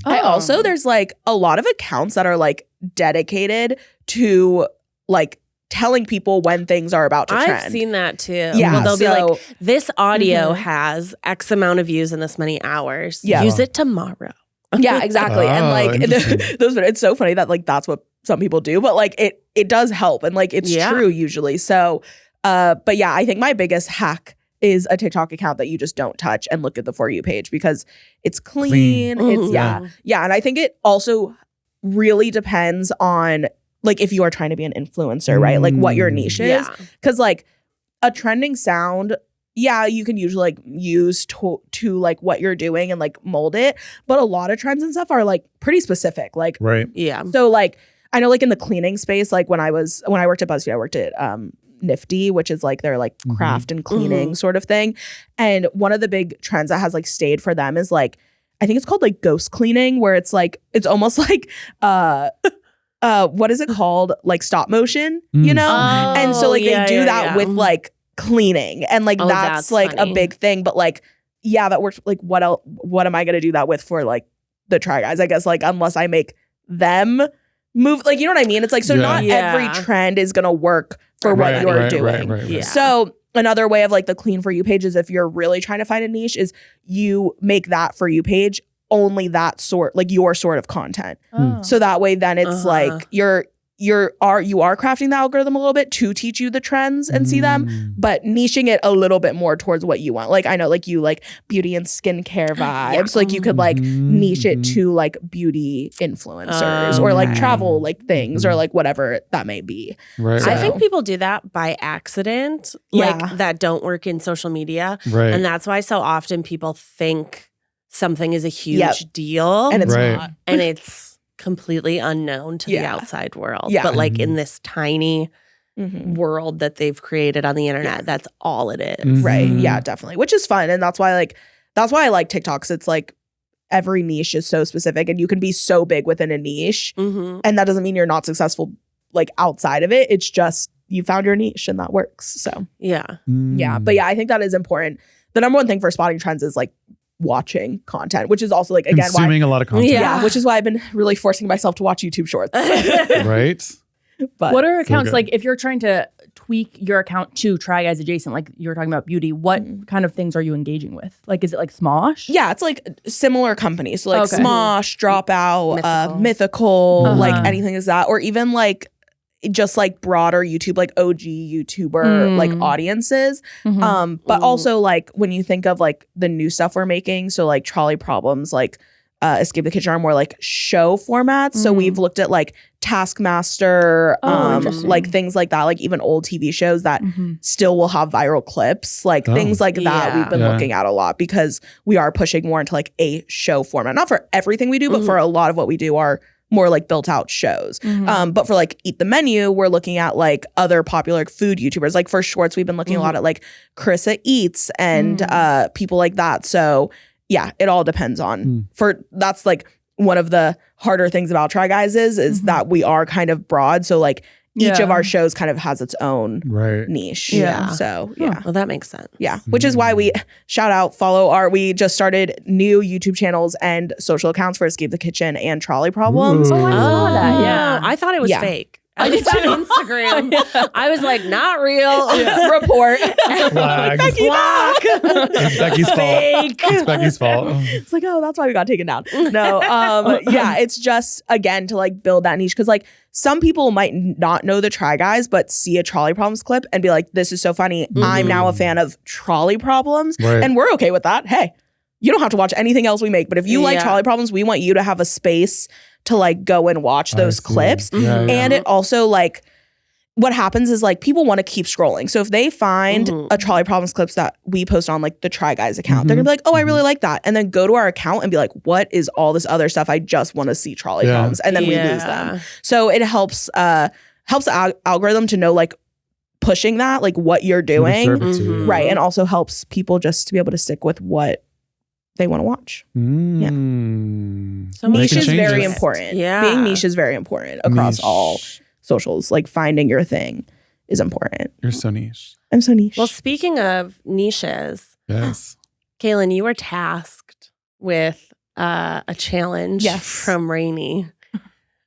[SPEAKER 3] I also, there's like a lot of accounts that are like dedicated to like telling people when things are about to trend.
[SPEAKER 1] I've seen that too.
[SPEAKER 3] Yeah.
[SPEAKER 1] Well, they'll be like, this audio has X amount of views in this many hours.
[SPEAKER 3] Yeah.
[SPEAKER 1] Use it tomorrow.
[SPEAKER 3] Yeah, exactly. And like it's so funny that like that's what some people do, but like it does help and like it's true usually. So but yeah, I think my biggest hack is a TikTok account that you just don't touch and look at the For You page because it's clean. It's yeah. And I think it also really depends on like if you are trying to be an influencer, right? Like what your niche is. Because like a trending sound, you can usually like use to like what you're doing and like mold it. But a lot of trends and stuff are like pretty specific. Like,
[SPEAKER 2] right.
[SPEAKER 1] Yeah.
[SPEAKER 3] So like, I know like in the cleaning space, like when I worked at BuzzFeed, I worked at Nifty, which is like their like craft and cleaning sort of thing. And one of the big trends that has like stayed for them is like, I think it's called like ghost cleaning, where it's like, it's almost like, what is it called? Like stop motion, you know? And so like they do that with like cleaning and like that's like funny. A big thing, but like that works. Like what else, what am I gonna do that with for like the Try Guys? I guess like unless I make them move, like, you know what I mean? It's like, so not every trend is gonna work for what you're doing.
[SPEAKER 2] Right.
[SPEAKER 3] So another way of like the clean For You page is if you're really trying to find a niche is you make that For You page only that sort, like your sort of content. So that way then it's like you are crafting the algorithm a little bit to teach you the trends and see them, but niching it a little bit more towards what you want. Like I know like you like beauty and skincare vibes. Like you could like niche it to like beauty influencers or like travel like things or like whatever that may be.
[SPEAKER 2] Right.
[SPEAKER 1] I think people do that by accident, like that don't work in social media.
[SPEAKER 2] Right.
[SPEAKER 1] And that's why so often people think something is a huge deal.
[SPEAKER 3] And it's not.
[SPEAKER 1] And it's completely unknown to the outside world. But like in this tiny world that they've created on the internet, that's all it is.
[SPEAKER 3] Right. Yeah, definitely. Which is fun. And that's why I like TikToks. It's like every niche is so specific and you can be so big within a niche. And that doesn't mean you're not successful like outside of it. It's just you found your niche and that works. So yeah. But yeah, I think that is important. The number one thing for spotting trends is like watching content, which is also like again
[SPEAKER 2] consuming a lot of content.
[SPEAKER 3] Which is why I've been really forcing myself to watch YouTube Shorts.
[SPEAKER 2] Right.
[SPEAKER 3] But
[SPEAKER 5] what are accounts like if you're trying to tweak your account to Try Guys adjacent, like you were talking about beauty, what kind of things are you engaging with? Like is it like Smosh?
[SPEAKER 3] Yeah, it's like similar companies. So like Smosh, Dropout, Mythical, like anything is that, or even like just like broader YouTube, like OG YouTuber like audiences. But also like when you think of like the new stuff we're making, so like Trolley Problems, like Escape the Kitchen are more like show formats. So we've looked at like Taskmaster, like things like that, like even old TV shows that still will have viral clips, like things like that we've been looking at a lot because we are pushing more into like a show format. Not for everything we do, but for a lot of what we do are more like built out shows. But for like Eat the Menu, we're looking at like other popular food YouTubers. Like for shorts, we've been looking a lot at like Carissa Eats and people like that. So yeah, it all depends on that's like one of the harder things about Try Guys is that we are kind of broad. So like each of our shows kind of has its own niche.
[SPEAKER 1] Yeah.
[SPEAKER 3] So
[SPEAKER 1] well, that makes sense.
[SPEAKER 3] Yeah. Which is why we we just started new YouTube channels and social accounts for Escape the Kitchen and Trolley Problems.
[SPEAKER 5] I saw that. Yeah.
[SPEAKER 1] I thought it was fake. I just on Instagram. I was like, not real.
[SPEAKER 3] Report.
[SPEAKER 2] Becky,
[SPEAKER 3] block.
[SPEAKER 2] It's Becky's fault. It's Becky's fault.
[SPEAKER 3] It's like, oh, that's why we got taken down. No, it's just again to like build that niche because like some people might not know the Try Guys, but see a Trolley Problems clip and be like, this is so funny. I'm now a fan of Trolley Problems, and we're okay with that. Hey, you don't have to watch anything else we make, but if you like Trolley Problems, we want you to have a space to like go and watch those clips. And it also like what happens is like people want to keep scrolling. So if they find a Trolley Problems clips that we post on like the Try Guys account, they're gonna be like, oh, I really like that. And then go to our account and be like, what is all this other stuff? I just want to see Trolley Problems. And then we lose them. So it helps the algorithm to know like pushing that, like what you're doing. Right. And also helps people just to be able to stick with what they want to watch. So niche is very important. Being niche is very important across all socials. Like finding your thing is important.
[SPEAKER 2] You're so niche.
[SPEAKER 3] I'm so niche.
[SPEAKER 1] Well, speaking of niches, Kaylin, you were tasked with a challenge from Rainie,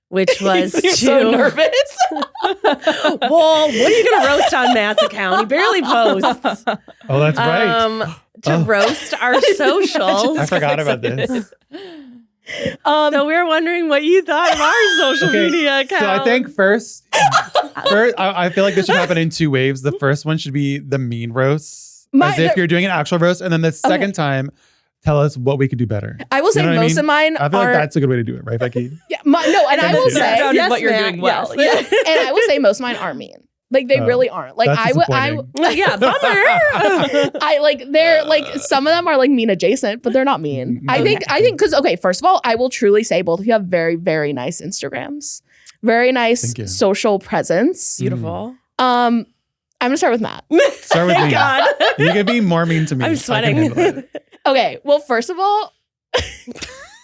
[SPEAKER 1] which was
[SPEAKER 3] so nervous.
[SPEAKER 1] Well, what are you going to roast on Matt's account? He barely posts.
[SPEAKER 2] Oh, that's right.
[SPEAKER 1] To roast our socials.
[SPEAKER 2] I forgot about this.
[SPEAKER 1] So we were wondering what you thought of our social media account.
[SPEAKER 2] So I think first I feel like this should happen in two waves. The first one should be the mean roast, as if you're doing an actual roast. And then the second time, tell us what we could do better.
[SPEAKER 3] I will say most of mine
[SPEAKER 2] I feel like that's a good way to do it, right, Becky?
[SPEAKER 3] And I will say
[SPEAKER 5] what you're doing well.
[SPEAKER 3] And I will say most of mine are mean. Like they really aren't. Like
[SPEAKER 1] bummer.
[SPEAKER 3] I like they're like some of them are like mean adjacent, but they're not mean. I think because first of all, I will truly say both of you have very, very nice Instagrams, very nice social presence.
[SPEAKER 1] Beautiful.
[SPEAKER 3] I'm gonna start with Matt.
[SPEAKER 2] Start with me. God. You can be more mean to me.
[SPEAKER 1] I'm sweating.
[SPEAKER 3] Okay. Well, first of all,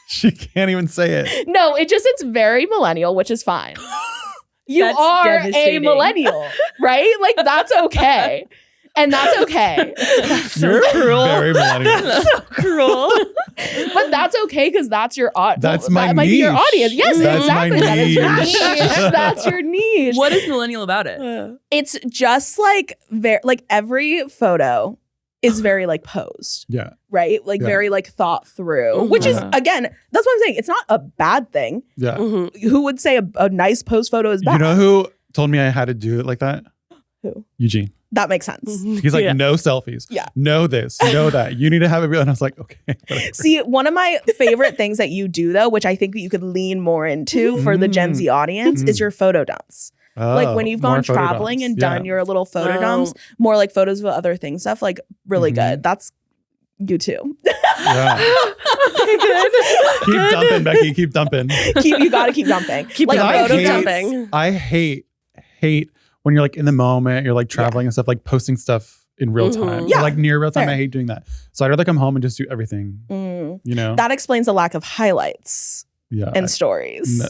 [SPEAKER 2] she can't even say it.
[SPEAKER 3] No, it's very millennial, which is fine. That's are a millennial, right? Like that's okay. And that's okay.
[SPEAKER 1] That's so cruel.
[SPEAKER 2] Very millennial.
[SPEAKER 1] That's so cruel.
[SPEAKER 3] But that's okay because that's your audience.
[SPEAKER 2] That's my
[SPEAKER 3] niche.
[SPEAKER 2] Might be
[SPEAKER 3] your audience. Yes,
[SPEAKER 2] that's
[SPEAKER 3] exactly.
[SPEAKER 2] My
[SPEAKER 3] that is your
[SPEAKER 2] niche.
[SPEAKER 3] niche. That's your niche.
[SPEAKER 5] What is millennial about it?
[SPEAKER 3] It's just like every photo is very like posed.
[SPEAKER 2] Yeah.
[SPEAKER 3] Right? Like very like thought through, which is again, that's what I'm saying. It's not a bad thing.
[SPEAKER 2] Yeah.
[SPEAKER 3] Who would say a nice pose photo is bad?
[SPEAKER 2] You know who told me I had to do it like that?
[SPEAKER 3] Who?
[SPEAKER 2] Eugene.
[SPEAKER 3] That makes sense.
[SPEAKER 2] He's like, no selfies.
[SPEAKER 3] Yeah.
[SPEAKER 2] No this, no that. You need to have it real. And I was like, okay. Whatever.
[SPEAKER 3] See, one of my favorite things that you do though, which I think that you could lean more into for the Gen Z audience is your photo dumps. Like when you've gone traveling and done your little photo dumps, more like photos of other things, stuff like really good. That's you too.
[SPEAKER 2] Yeah.
[SPEAKER 1] Good.
[SPEAKER 2] Keep dumping, Becky. Keep dumping.
[SPEAKER 3] You got to keep dumping.
[SPEAKER 1] Keep
[SPEAKER 3] like
[SPEAKER 1] photo dumping.
[SPEAKER 2] I hate when you're like in the moment, you're like traveling and stuff, like posting stuff in real time.
[SPEAKER 3] Yeah.
[SPEAKER 2] Or like near real time. I hate doing that. So I'd rather come home and just do everything. You know?
[SPEAKER 3] That explains the lack of highlights and stories.
[SPEAKER 2] No.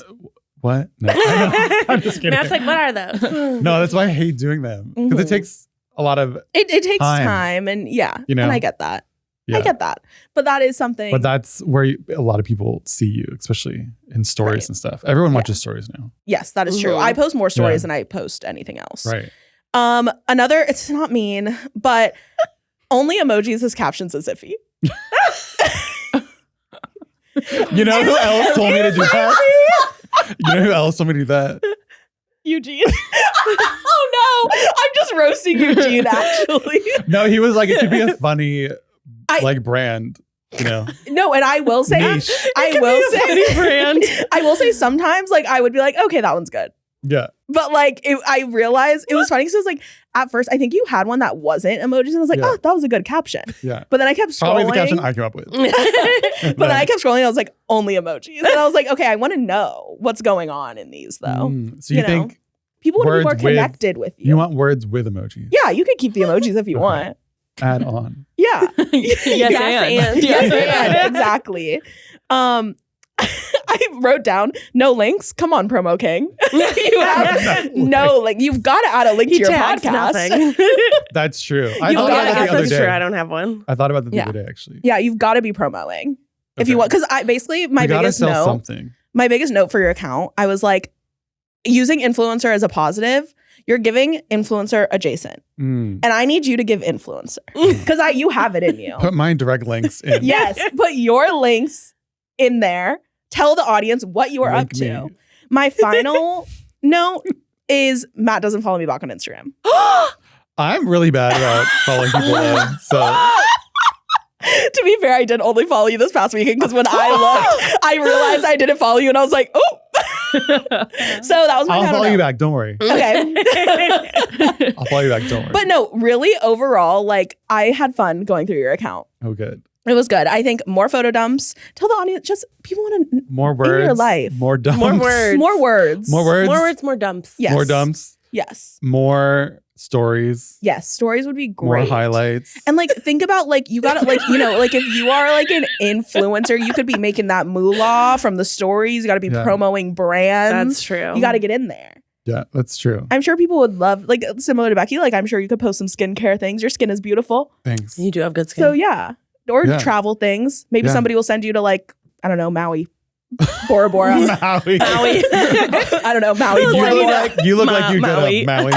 [SPEAKER 2] What? No, I'm just kidding.
[SPEAKER 1] Matt's like, what are those?
[SPEAKER 2] No, that's why I hate doing them. Because it takes a lot of
[SPEAKER 3] It takes time and you know? And I get that. Yeah. I get that. But that is something.
[SPEAKER 2] But that's where a lot of people see you, especially in stories and stuff. Everyone watches stories now.
[SPEAKER 3] Yes, that is true. I post more stories than I post anything else.
[SPEAKER 2] Right.
[SPEAKER 3] Another, it's not mean, but only emojis as captions is iffy.
[SPEAKER 2] You know who else told me to do that? You know who else told me to do that?
[SPEAKER 3] Eugene. was roasting Eugene, actually.
[SPEAKER 2] No, he was like, it could be a funny like brand. You know,
[SPEAKER 3] no, and I will say, I will say sometimes like I would be like, okay, that one's good.
[SPEAKER 2] Yeah.
[SPEAKER 3] But like I realized it was funny because it was like at first I think you had one that wasn't emojis and I was like, oh, that was a good caption.
[SPEAKER 2] Yeah.
[SPEAKER 3] But then I kept scrolling.
[SPEAKER 2] Probably the caption I came up with.
[SPEAKER 3] But then I kept scrolling and I was like, only emojis. And I was like, okay, I want to know what's going on in these though.
[SPEAKER 2] So you think
[SPEAKER 3] know? People would be more connected with you.
[SPEAKER 2] You want words with emojis?
[SPEAKER 3] Yeah, you could keep the emojis if you want.
[SPEAKER 2] Add on.
[SPEAKER 3] Yeah.
[SPEAKER 1] Yes, and.
[SPEAKER 3] Yes, and. Exactly. I wrote down no links. Come on, Promo King. You have no link. You've got to add a link to your podcast.
[SPEAKER 2] That's true.
[SPEAKER 1] I thought about that the other day. I don't have one.
[SPEAKER 2] I thought about that the other day, actually.
[SPEAKER 3] Yeah, you've got to be promoting if you want. Because I basically my biggest note. My biggest note for your account. I was like, using influencer as a positive. You're giving influencer adjacent. And I need you to give influencer. Because you have it in you.
[SPEAKER 2] Put my direct links in.
[SPEAKER 3] Yes. Put your links in there. Tell the audience what you are up to. My final note is Matt doesn't follow me back on Instagram.
[SPEAKER 2] I'm really bad about following people though. So
[SPEAKER 3] to be fair, I did only follow you this past weekend because when I looked, I realized I didn't follow you and I was like, oh. So that was my
[SPEAKER 2] I'll follow you back. Don't worry.
[SPEAKER 3] Okay.
[SPEAKER 2] I'll follow you back. Don't worry.
[SPEAKER 3] But no, really overall, like I had fun going through your account.
[SPEAKER 2] Oh, good.
[SPEAKER 3] It was good. I think more photo dumps. Tell the audience, just people want to
[SPEAKER 2] more words
[SPEAKER 3] in your life.
[SPEAKER 2] More dumps.
[SPEAKER 1] More words.
[SPEAKER 3] More words.
[SPEAKER 2] More words.
[SPEAKER 1] More words. More dumps.
[SPEAKER 3] Yes.
[SPEAKER 2] More dumps.
[SPEAKER 3] Yes.
[SPEAKER 2] More stories.
[SPEAKER 3] Yes. Stories would be great.
[SPEAKER 2] More highlights.
[SPEAKER 3] And like think about like you gotta like, you know, like if you are like an influencer, you could be making that moolah from the stories. You gotta be promoting brands.
[SPEAKER 1] That's true.
[SPEAKER 3] You gotta get in there.
[SPEAKER 2] Yeah, that's true.
[SPEAKER 3] I'm sure people would love, like similar to Becky, like I'm sure you could post some skincare things. Your skin is beautiful.
[SPEAKER 2] Thanks.
[SPEAKER 1] You do have good skin.
[SPEAKER 3] So yeah. Or travel things. Maybe somebody will send you to like, I don't know, Maui. Bora Bora.
[SPEAKER 2] Maui.
[SPEAKER 3] I don't know, Maui.
[SPEAKER 2] You look like you
[SPEAKER 1] Maui.
[SPEAKER 2] did Maui.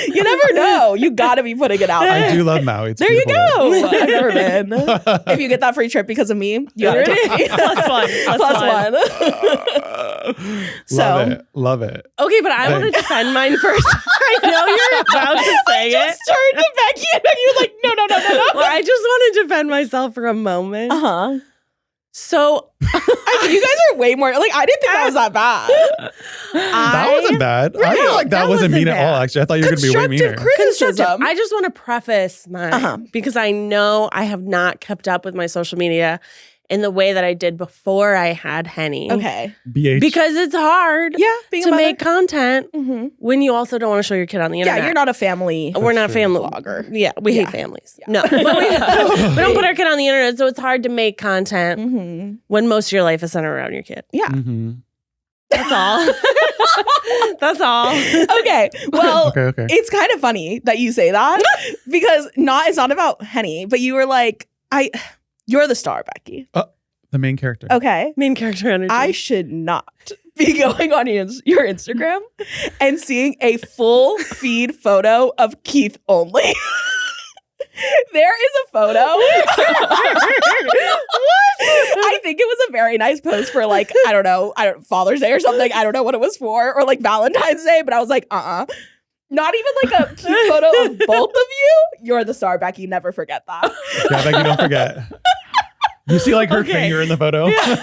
[SPEAKER 3] You never know. You gotta be putting it out.
[SPEAKER 2] I do love Maui. It's
[SPEAKER 3] there you
[SPEAKER 2] beautiful.
[SPEAKER 3] go. I've never been. If you get that free trip because of me, you gotta take me. Plus one. So
[SPEAKER 2] love it.
[SPEAKER 1] Okay, but I want to defend mine first. I know you're about to say
[SPEAKER 3] I just turned to Becky and you were like, no.
[SPEAKER 1] Well, I just want to defend myself for a moment.
[SPEAKER 3] Uh-huh.
[SPEAKER 1] So
[SPEAKER 3] you guys are way more like I didn't think that was that bad.
[SPEAKER 2] That wasn't bad. I feel like that wasn't mean at all. Actually, I thought you were going to be way meaner.
[SPEAKER 3] Criticism.
[SPEAKER 1] I just want to preface mine because I know I have not kept up with my social media in the way that I did before I had Henny.
[SPEAKER 3] Okay.
[SPEAKER 2] BH.
[SPEAKER 1] Because it's hard to make content when you also don't want to show your kid on the internet.
[SPEAKER 3] Yeah, you're not a family.
[SPEAKER 1] We're not a family
[SPEAKER 3] vlogger.
[SPEAKER 1] Yeah, we hate families. Yeah. No, but we don't put our kid on the internet, so it's hard to make content when most of your life is centered around your kid.
[SPEAKER 3] Yeah.
[SPEAKER 1] That's all. That's all.
[SPEAKER 3] Okay. Well,
[SPEAKER 2] okay.
[SPEAKER 3] It's kind of funny that you say that because it's not about Henny, but you were like, you're the star, Becky.
[SPEAKER 2] The main character.
[SPEAKER 3] Okay.
[SPEAKER 1] Main character energy.
[SPEAKER 3] I should not be going on your Instagram and seeing a full feed photo of Keith only. There is a photo. I think it was a very nice post for like, I don't know, Father's Day or something. I don't know what it was for, or like Valentine's Day, but I was like, Not even like a cute photo of both of you. You're the star, Becky. Never forget that.
[SPEAKER 2] Yeah, Becky, don't forget. You see like her finger in the photo?
[SPEAKER 1] Yeah.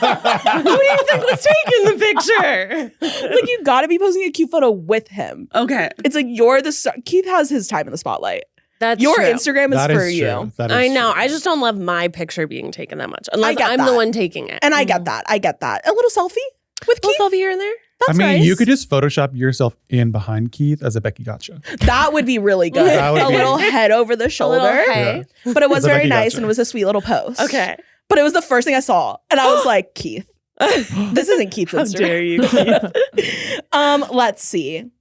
[SPEAKER 1] Who do you think was taking the picture?
[SPEAKER 3] Like you gotta be posting a cute photo with him.
[SPEAKER 1] Okay.
[SPEAKER 3] It's like you're the star. Keith has his time in the spotlight.
[SPEAKER 1] That's
[SPEAKER 3] your
[SPEAKER 1] true.
[SPEAKER 3] Instagram is for you.
[SPEAKER 1] I know. I just don't love my picture being taken that much. Unless I'm the one taking it.
[SPEAKER 3] And I get that. A little selfie with Keith.
[SPEAKER 1] A little selfie here and there.
[SPEAKER 3] That's
[SPEAKER 2] nice.
[SPEAKER 3] nice.
[SPEAKER 2] You could just Photoshop yourself in behind Keith as a Becky Gotcha.
[SPEAKER 3] That would be really good. A little head over the shoulder. But it was very nice and it was a sweet little post.
[SPEAKER 1] Okay.
[SPEAKER 3] But it was the first thing I saw. And I was like, Keith. This isn't Keith's Instagram.
[SPEAKER 1] How dare you, Keith?
[SPEAKER 3] Let's see.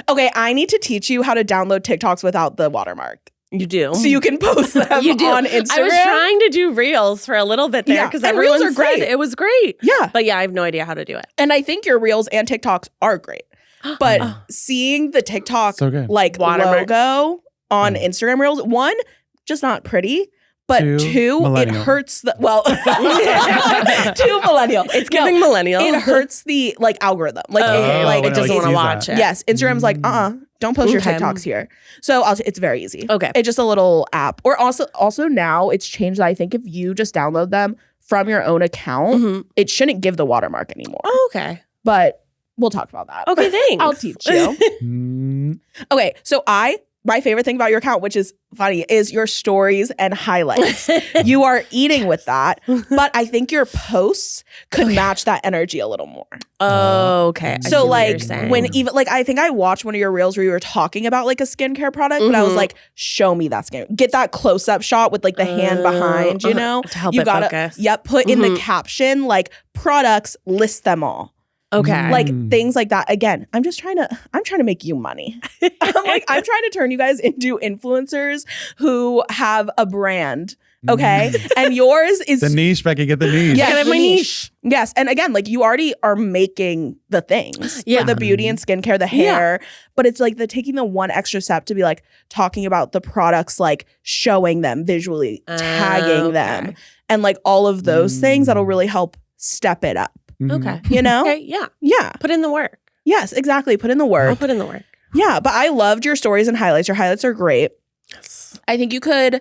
[SPEAKER 3] Okay, I need to teach you how to download TikToks without the watermark.
[SPEAKER 1] You do.
[SPEAKER 3] So you can post them on Instagram.
[SPEAKER 1] I was trying to do Reels for a little bit there because everyone
[SPEAKER 3] Reels are great.
[SPEAKER 1] said it was great.
[SPEAKER 3] Yeah.
[SPEAKER 1] But yeah, I have no idea how to do it.
[SPEAKER 3] And I think your Reels and TikToks are great. But seeing the TikTok like logo on Instagram Reels, one, just not pretty. But
[SPEAKER 2] Too
[SPEAKER 3] two, it
[SPEAKER 2] millennial.
[SPEAKER 3] hurts the too millennial.
[SPEAKER 1] It's giving millennial.
[SPEAKER 3] It hurts the like algorithm. Like
[SPEAKER 1] it doesn't want to
[SPEAKER 2] sees
[SPEAKER 1] watch
[SPEAKER 2] that.
[SPEAKER 1] it.
[SPEAKER 3] Yes, Instagram's like, don't post your
[SPEAKER 1] Okay.
[SPEAKER 3] TikToks here. So it's very easy.
[SPEAKER 1] Okay.
[SPEAKER 3] It's just a little app. Or also now it's changed that I think if you just download them from your own account, it shouldn't give the watermark anymore.
[SPEAKER 1] Oh, okay.
[SPEAKER 3] But we'll talk about that.
[SPEAKER 1] Okay, thanks.
[SPEAKER 3] I'll teach you. Okay, so my favorite thing about your account, which is funny, is your stories and highlights. You are eating with that, but I think your posts could match that energy a little more.
[SPEAKER 1] Oh, okay. I see
[SPEAKER 3] So
[SPEAKER 1] what you're
[SPEAKER 3] like
[SPEAKER 1] saying.
[SPEAKER 3] when even like I think I watched one of your reels where you were talking about like a skincare product, but I was like, show me that skin. Get that close up shot with like the hand behind, you know?
[SPEAKER 1] to help
[SPEAKER 3] you
[SPEAKER 1] it focus.
[SPEAKER 3] Yep, put in the caption like products, list them all.
[SPEAKER 1] Okay.
[SPEAKER 3] Like things like that. Again, I'm trying to make you money. I'm trying to turn you guys into influencers who have a brand. Okay. And yours is
[SPEAKER 2] The niche, Becky, get the niche.
[SPEAKER 3] Yes,
[SPEAKER 1] I have
[SPEAKER 3] the
[SPEAKER 1] my niche.
[SPEAKER 3] Yes. And again, like you already are making the things for the beauty and skincare, the hair, but it's like taking the one extra step to be like talking about the products, like showing them visually, tagging them, and like all of those things that'll really help step it up.
[SPEAKER 1] Okay.
[SPEAKER 3] You know?
[SPEAKER 1] Okay. Yeah.
[SPEAKER 3] Yeah.
[SPEAKER 1] Put in the work.
[SPEAKER 3] Yes, exactly. Put in the
[SPEAKER 1] I'll
[SPEAKER 3] work.
[SPEAKER 1] put in the work.
[SPEAKER 3] Yeah, but I loved your stories and highlights. Your highlights are great.
[SPEAKER 1] Yes.
[SPEAKER 3] I think you could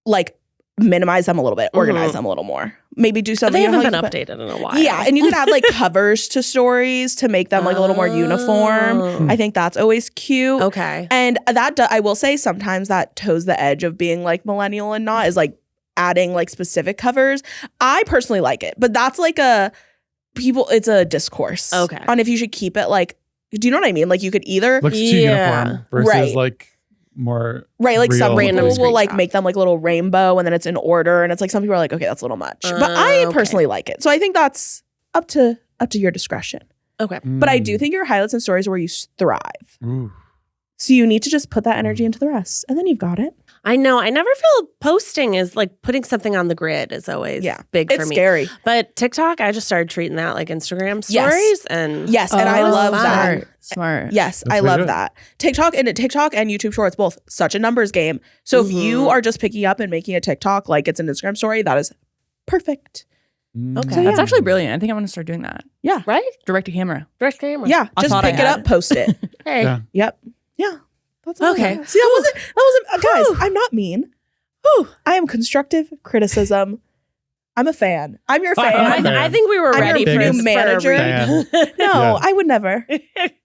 [SPEAKER 3] like minimize them a little bit, organize them a little more. Maybe do something.
[SPEAKER 1] They haven't
[SPEAKER 3] you
[SPEAKER 1] been
[SPEAKER 3] know,
[SPEAKER 1] updated in a while.
[SPEAKER 3] Yeah, and you could add like covers to stories to make them like a little more uniform. I think that's always cute.
[SPEAKER 1] Okay.
[SPEAKER 3] And that I will say sometimes that toes the edge of being like millennial and not is like adding like specific covers. I personally like it, but that's like it's a discourse.
[SPEAKER 1] Okay.
[SPEAKER 3] On if you should keep it like, do you know what I mean? Like you could either
[SPEAKER 2] Looks too uniform versus like more
[SPEAKER 3] like some
[SPEAKER 2] real
[SPEAKER 3] people will like
[SPEAKER 1] screenshot.
[SPEAKER 3] make them like little rainbow and then it's in order and it's like some people are like, okay, that's a little much. But I personally like it. So I think that's up to your discretion.
[SPEAKER 1] Okay.
[SPEAKER 3] But I do think your highlights and stories are where you thrive.
[SPEAKER 2] Ooh.
[SPEAKER 3] So you need to just put that energy into the rest and then you've got it.
[SPEAKER 1] I know. I never feel posting is like putting something on the grid is always big for
[SPEAKER 3] It's
[SPEAKER 1] me.
[SPEAKER 3] scary.
[SPEAKER 1] But TikTok, I just started treating that like Instagram
[SPEAKER 3] Yes.
[SPEAKER 1] stories. And
[SPEAKER 3] Yes, and I love that.
[SPEAKER 5] Smart.
[SPEAKER 3] Yes,
[SPEAKER 2] That's
[SPEAKER 3] I
[SPEAKER 2] really
[SPEAKER 3] love
[SPEAKER 2] good.
[SPEAKER 3] that. TikTok and YouTube Shorts, both such a numbers game. So if you are just picking up and making a TikTok like it's an Instagram story, that is perfect.
[SPEAKER 1] Okay.
[SPEAKER 3] So,
[SPEAKER 5] That's
[SPEAKER 3] yeah.
[SPEAKER 5] actually brilliant. I think I'm going to start doing that.
[SPEAKER 3] Yeah.
[SPEAKER 1] right?
[SPEAKER 5] Direct to camera.
[SPEAKER 1] Direct camera.
[SPEAKER 3] Yeah,
[SPEAKER 5] I
[SPEAKER 3] just
[SPEAKER 5] thought I
[SPEAKER 3] pick it
[SPEAKER 5] had
[SPEAKER 3] up,
[SPEAKER 5] it.
[SPEAKER 3] post it.
[SPEAKER 1] Hey.
[SPEAKER 2] Yeah.
[SPEAKER 3] Yep. Yeah. That's all.
[SPEAKER 1] Okay.
[SPEAKER 3] See, that wasn't guys, I'm not mean. I am constructive criticism. I'm a fan. I'm your fan.
[SPEAKER 1] I think we were
[SPEAKER 3] I'm
[SPEAKER 1] ready
[SPEAKER 3] your
[SPEAKER 1] for
[SPEAKER 3] new manager.
[SPEAKER 2] Fan.
[SPEAKER 3] No,
[SPEAKER 2] Yeah.
[SPEAKER 3] I would never.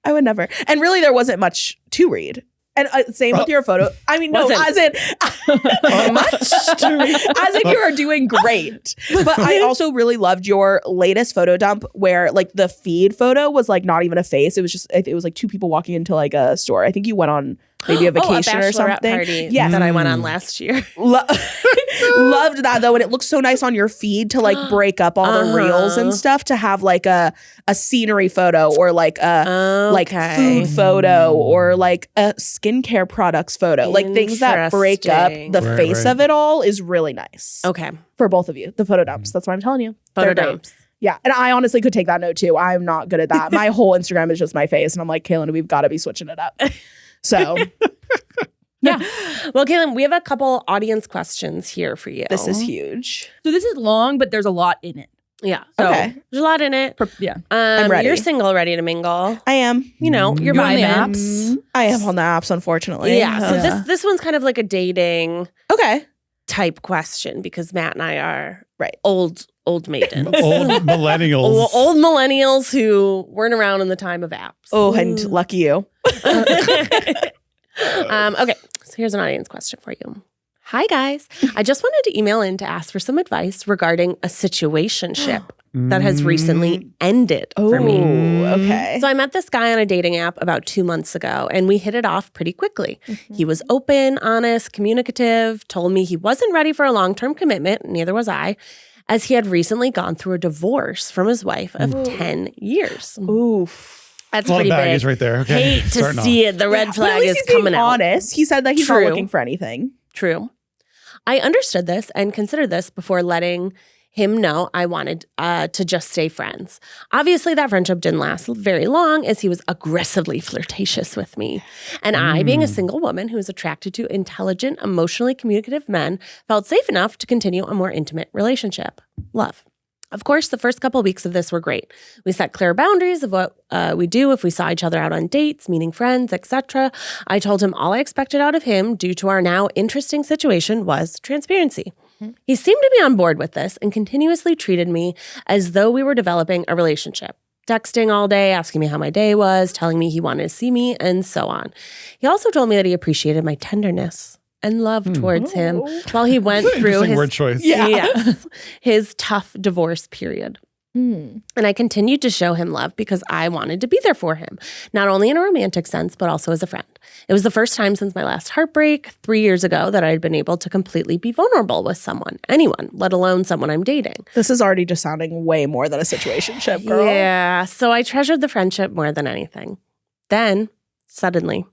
[SPEAKER 3] I would never. And really, there wasn't much to read. And same with your photo. I mean, no,
[SPEAKER 1] Wasn't.
[SPEAKER 3] as in
[SPEAKER 1] much to read.
[SPEAKER 3] as in you are doing great. But I also really loved your latest photo dump where like the feed photo was like not even a face. It was like two people walking into like a store. I think you went on maybe a vacation
[SPEAKER 1] a
[SPEAKER 3] or
[SPEAKER 1] bachelorette
[SPEAKER 3] something.
[SPEAKER 1] party
[SPEAKER 3] Yes.
[SPEAKER 1] that I went on last year.
[SPEAKER 3] Loved that though, and it looks so nice on your feed to like break up all the reels and stuff to have like a scenery photo or like a like food photo or like a skincare products photo, like things that break up the
[SPEAKER 2] Right,
[SPEAKER 3] face
[SPEAKER 2] right.
[SPEAKER 3] of it all is really nice.
[SPEAKER 1] Okay.
[SPEAKER 3] For both of you, the photo dumps. That's what I'm telling you.
[SPEAKER 1] Photo
[SPEAKER 3] They're great.
[SPEAKER 1] dumps.
[SPEAKER 3] Yeah, and I honestly could take that note too. I'm not good at that. My whole Instagram is just my face, and I'm like, Kaylin, we've got to be switching it up. So.
[SPEAKER 1] Yeah. Well, Kaylin, we have a couple audience questions here for you.
[SPEAKER 3] This is huge.
[SPEAKER 5] So this is long, but there's a lot in it.
[SPEAKER 1] Yeah.
[SPEAKER 5] So,
[SPEAKER 3] Okay.
[SPEAKER 1] There's a lot in it.
[SPEAKER 5] Yeah.
[SPEAKER 3] I'm ready.
[SPEAKER 1] You're single, ready to mingle.
[SPEAKER 3] I am.
[SPEAKER 1] You know, you're
[SPEAKER 5] You on the
[SPEAKER 1] vibing.
[SPEAKER 5] apps?
[SPEAKER 3] I am on the apps, unfortunately.
[SPEAKER 1] Yeah. So this one's kind of like a dating
[SPEAKER 3] Okay.
[SPEAKER 1] type question because Matt and I are
[SPEAKER 3] Right.
[SPEAKER 1] old maidens.
[SPEAKER 2] Old millennials.
[SPEAKER 1] Old millennials who weren't around in the time of apps.
[SPEAKER 3] Oh, and lucky you.
[SPEAKER 1] Okay, so here's an audience question for you. Hi, guys. I just wanted to email in to ask for some advice regarding a situationship that has recently ended for me.
[SPEAKER 3] Okay.
[SPEAKER 1] So I met this guy on a dating app about 2 months ago, and we hit it off pretty quickly. He was open, honest, communicative, told me he wasn't ready for a long-term commitment, neither was I, as he had recently gone through a divorce from his wife of 10 years.
[SPEAKER 3] Oof.
[SPEAKER 1] That's
[SPEAKER 2] a lot
[SPEAKER 1] pretty
[SPEAKER 2] of baggage
[SPEAKER 1] big.
[SPEAKER 2] right there. Okay.
[SPEAKER 1] Hate to
[SPEAKER 2] Starting
[SPEAKER 1] see it. The red
[SPEAKER 3] But at
[SPEAKER 1] flag
[SPEAKER 3] least
[SPEAKER 1] is
[SPEAKER 3] he's being
[SPEAKER 1] coming out.
[SPEAKER 3] honest. He said that he's
[SPEAKER 1] True.
[SPEAKER 3] not looking for anything.
[SPEAKER 1] True. I understood this and considered this before letting him know I wanted to just stay friends. Obviously, that friendship didn't last very long as he was aggressively flirtatious with me. And I, being a single woman who is attracted to intelligent, emotionally communicative men, felt safe enough to continue a more intimate relationship. Love. Of course, the first couple of weeks of this were great. We set clear boundaries of what we do if we saw each other out on dates, meeting friends, etc. I told him all I expected out of him due to our now interesting situation was transparency. He seemed to be on board with this and continuously treated me as though we were developing a relationship. Texting all day, asking me how my day was, telling me he wanted to see me, and so on. He also told me that he appreciated my tenderness and love towards him while he went through his
[SPEAKER 2] word choice.
[SPEAKER 1] his tough divorce period. And I continued to show him love because I wanted to be there for him, not only in a romantic sense, but also as a friend. It was the first time since my last heartbreak 3 years ago that I had been able to completely be vulnerable with someone, anyone, let alone someone I'm dating.
[SPEAKER 3] This is already just sounding way more than a situationship, girl.
[SPEAKER 1] Yeah, so I treasured the friendship more than anything. Then, suddenly,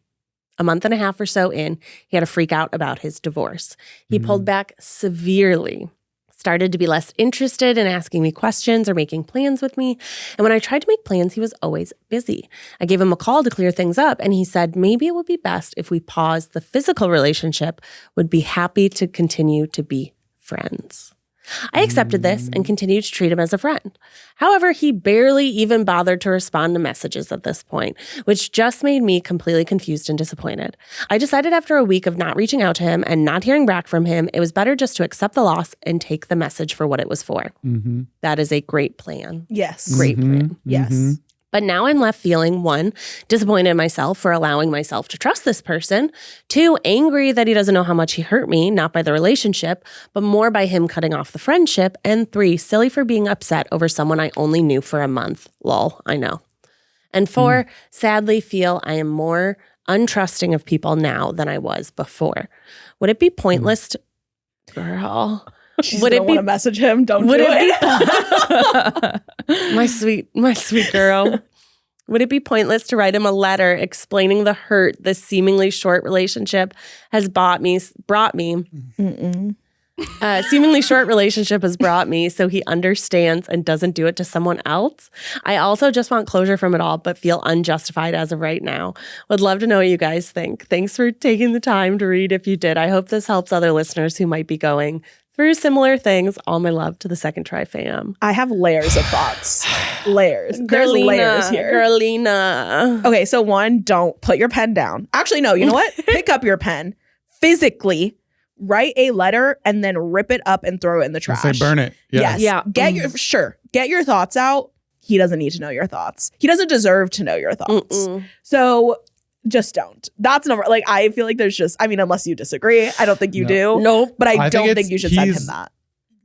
[SPEAKER 1] a month and a half or so in, he had a freak out about his divorce. He pulled back severely, started to be less interested in asking me questions or making plans with me. And when I tried to make plans, he was always busy. I gave him a call to clear things up, and he said maybe it would be best if we paused the physical relationship, would be happy to continue to be friends. I accepted this and continued to treat him as a friend. However, he barely even bothered to respond to messages at this point, which just made me completely confused and disappointed. I decided after a week of not reaching out to him and not hearing back from him, it was better just to accept the loss and take the message for what it was for. That is a great plan.
[SPEAKER 3] Yes.
[SPEAKER 1] Great plan.
[SPEAKER 3] Yes.
[SPEAKER 1] But now I'm left feeling, 1, disappointed in myself for allowing myself to trust this person, 2, angry that he doesn't know how much he hurt me, not by the relationship, but more by him cutting off the friendship, and 3, silly for being upset over someone I only knew for a month. Lol, I know. And 4, sadly feel I am more untrusting of people now than I was before. Would it be pointless to... Girl...
[SPEAKER 3] Would it want to message him? Don't do it.
[SPEAKER 1] My sweet girl. Would it be pointless to write him a letter explaining the hurt this seemingly short relationship has brought me? Seemingly short relationship has brought me so he understands and doesn't do it to someone else. I also just want closure from it all, but feel unjustified as of right now. Would love to know what you guys think. Thanks for taking the time to read if you did. I hope this helps other listeners who might be going through similar things. All my love to the Second Try fam.
[SPEAKER 3] I have layers of thoughts. Layers. There's layers here.
[SPEAKER 1] Girlina.
[SPEAKER 3] Okay, so 1, don't put your pen down. Actually, no, you know what? Pick up your pen. Physically write a letter and then rip it up and throw it in the trash.
[SPEAKER 2] Say burn it.
[SPEAKER 3] Yes. Yeah. Get your thoughts out. He doesn't need to know your thoughts. He doesn't deserve to know your thoughts. So just don't. That's number, like, I feel like there's just, I mean, unless you disagree, I don't think you do.
[SPEAKER 1] Nope.
[SPEAKER 3] But I don't think you should send him that.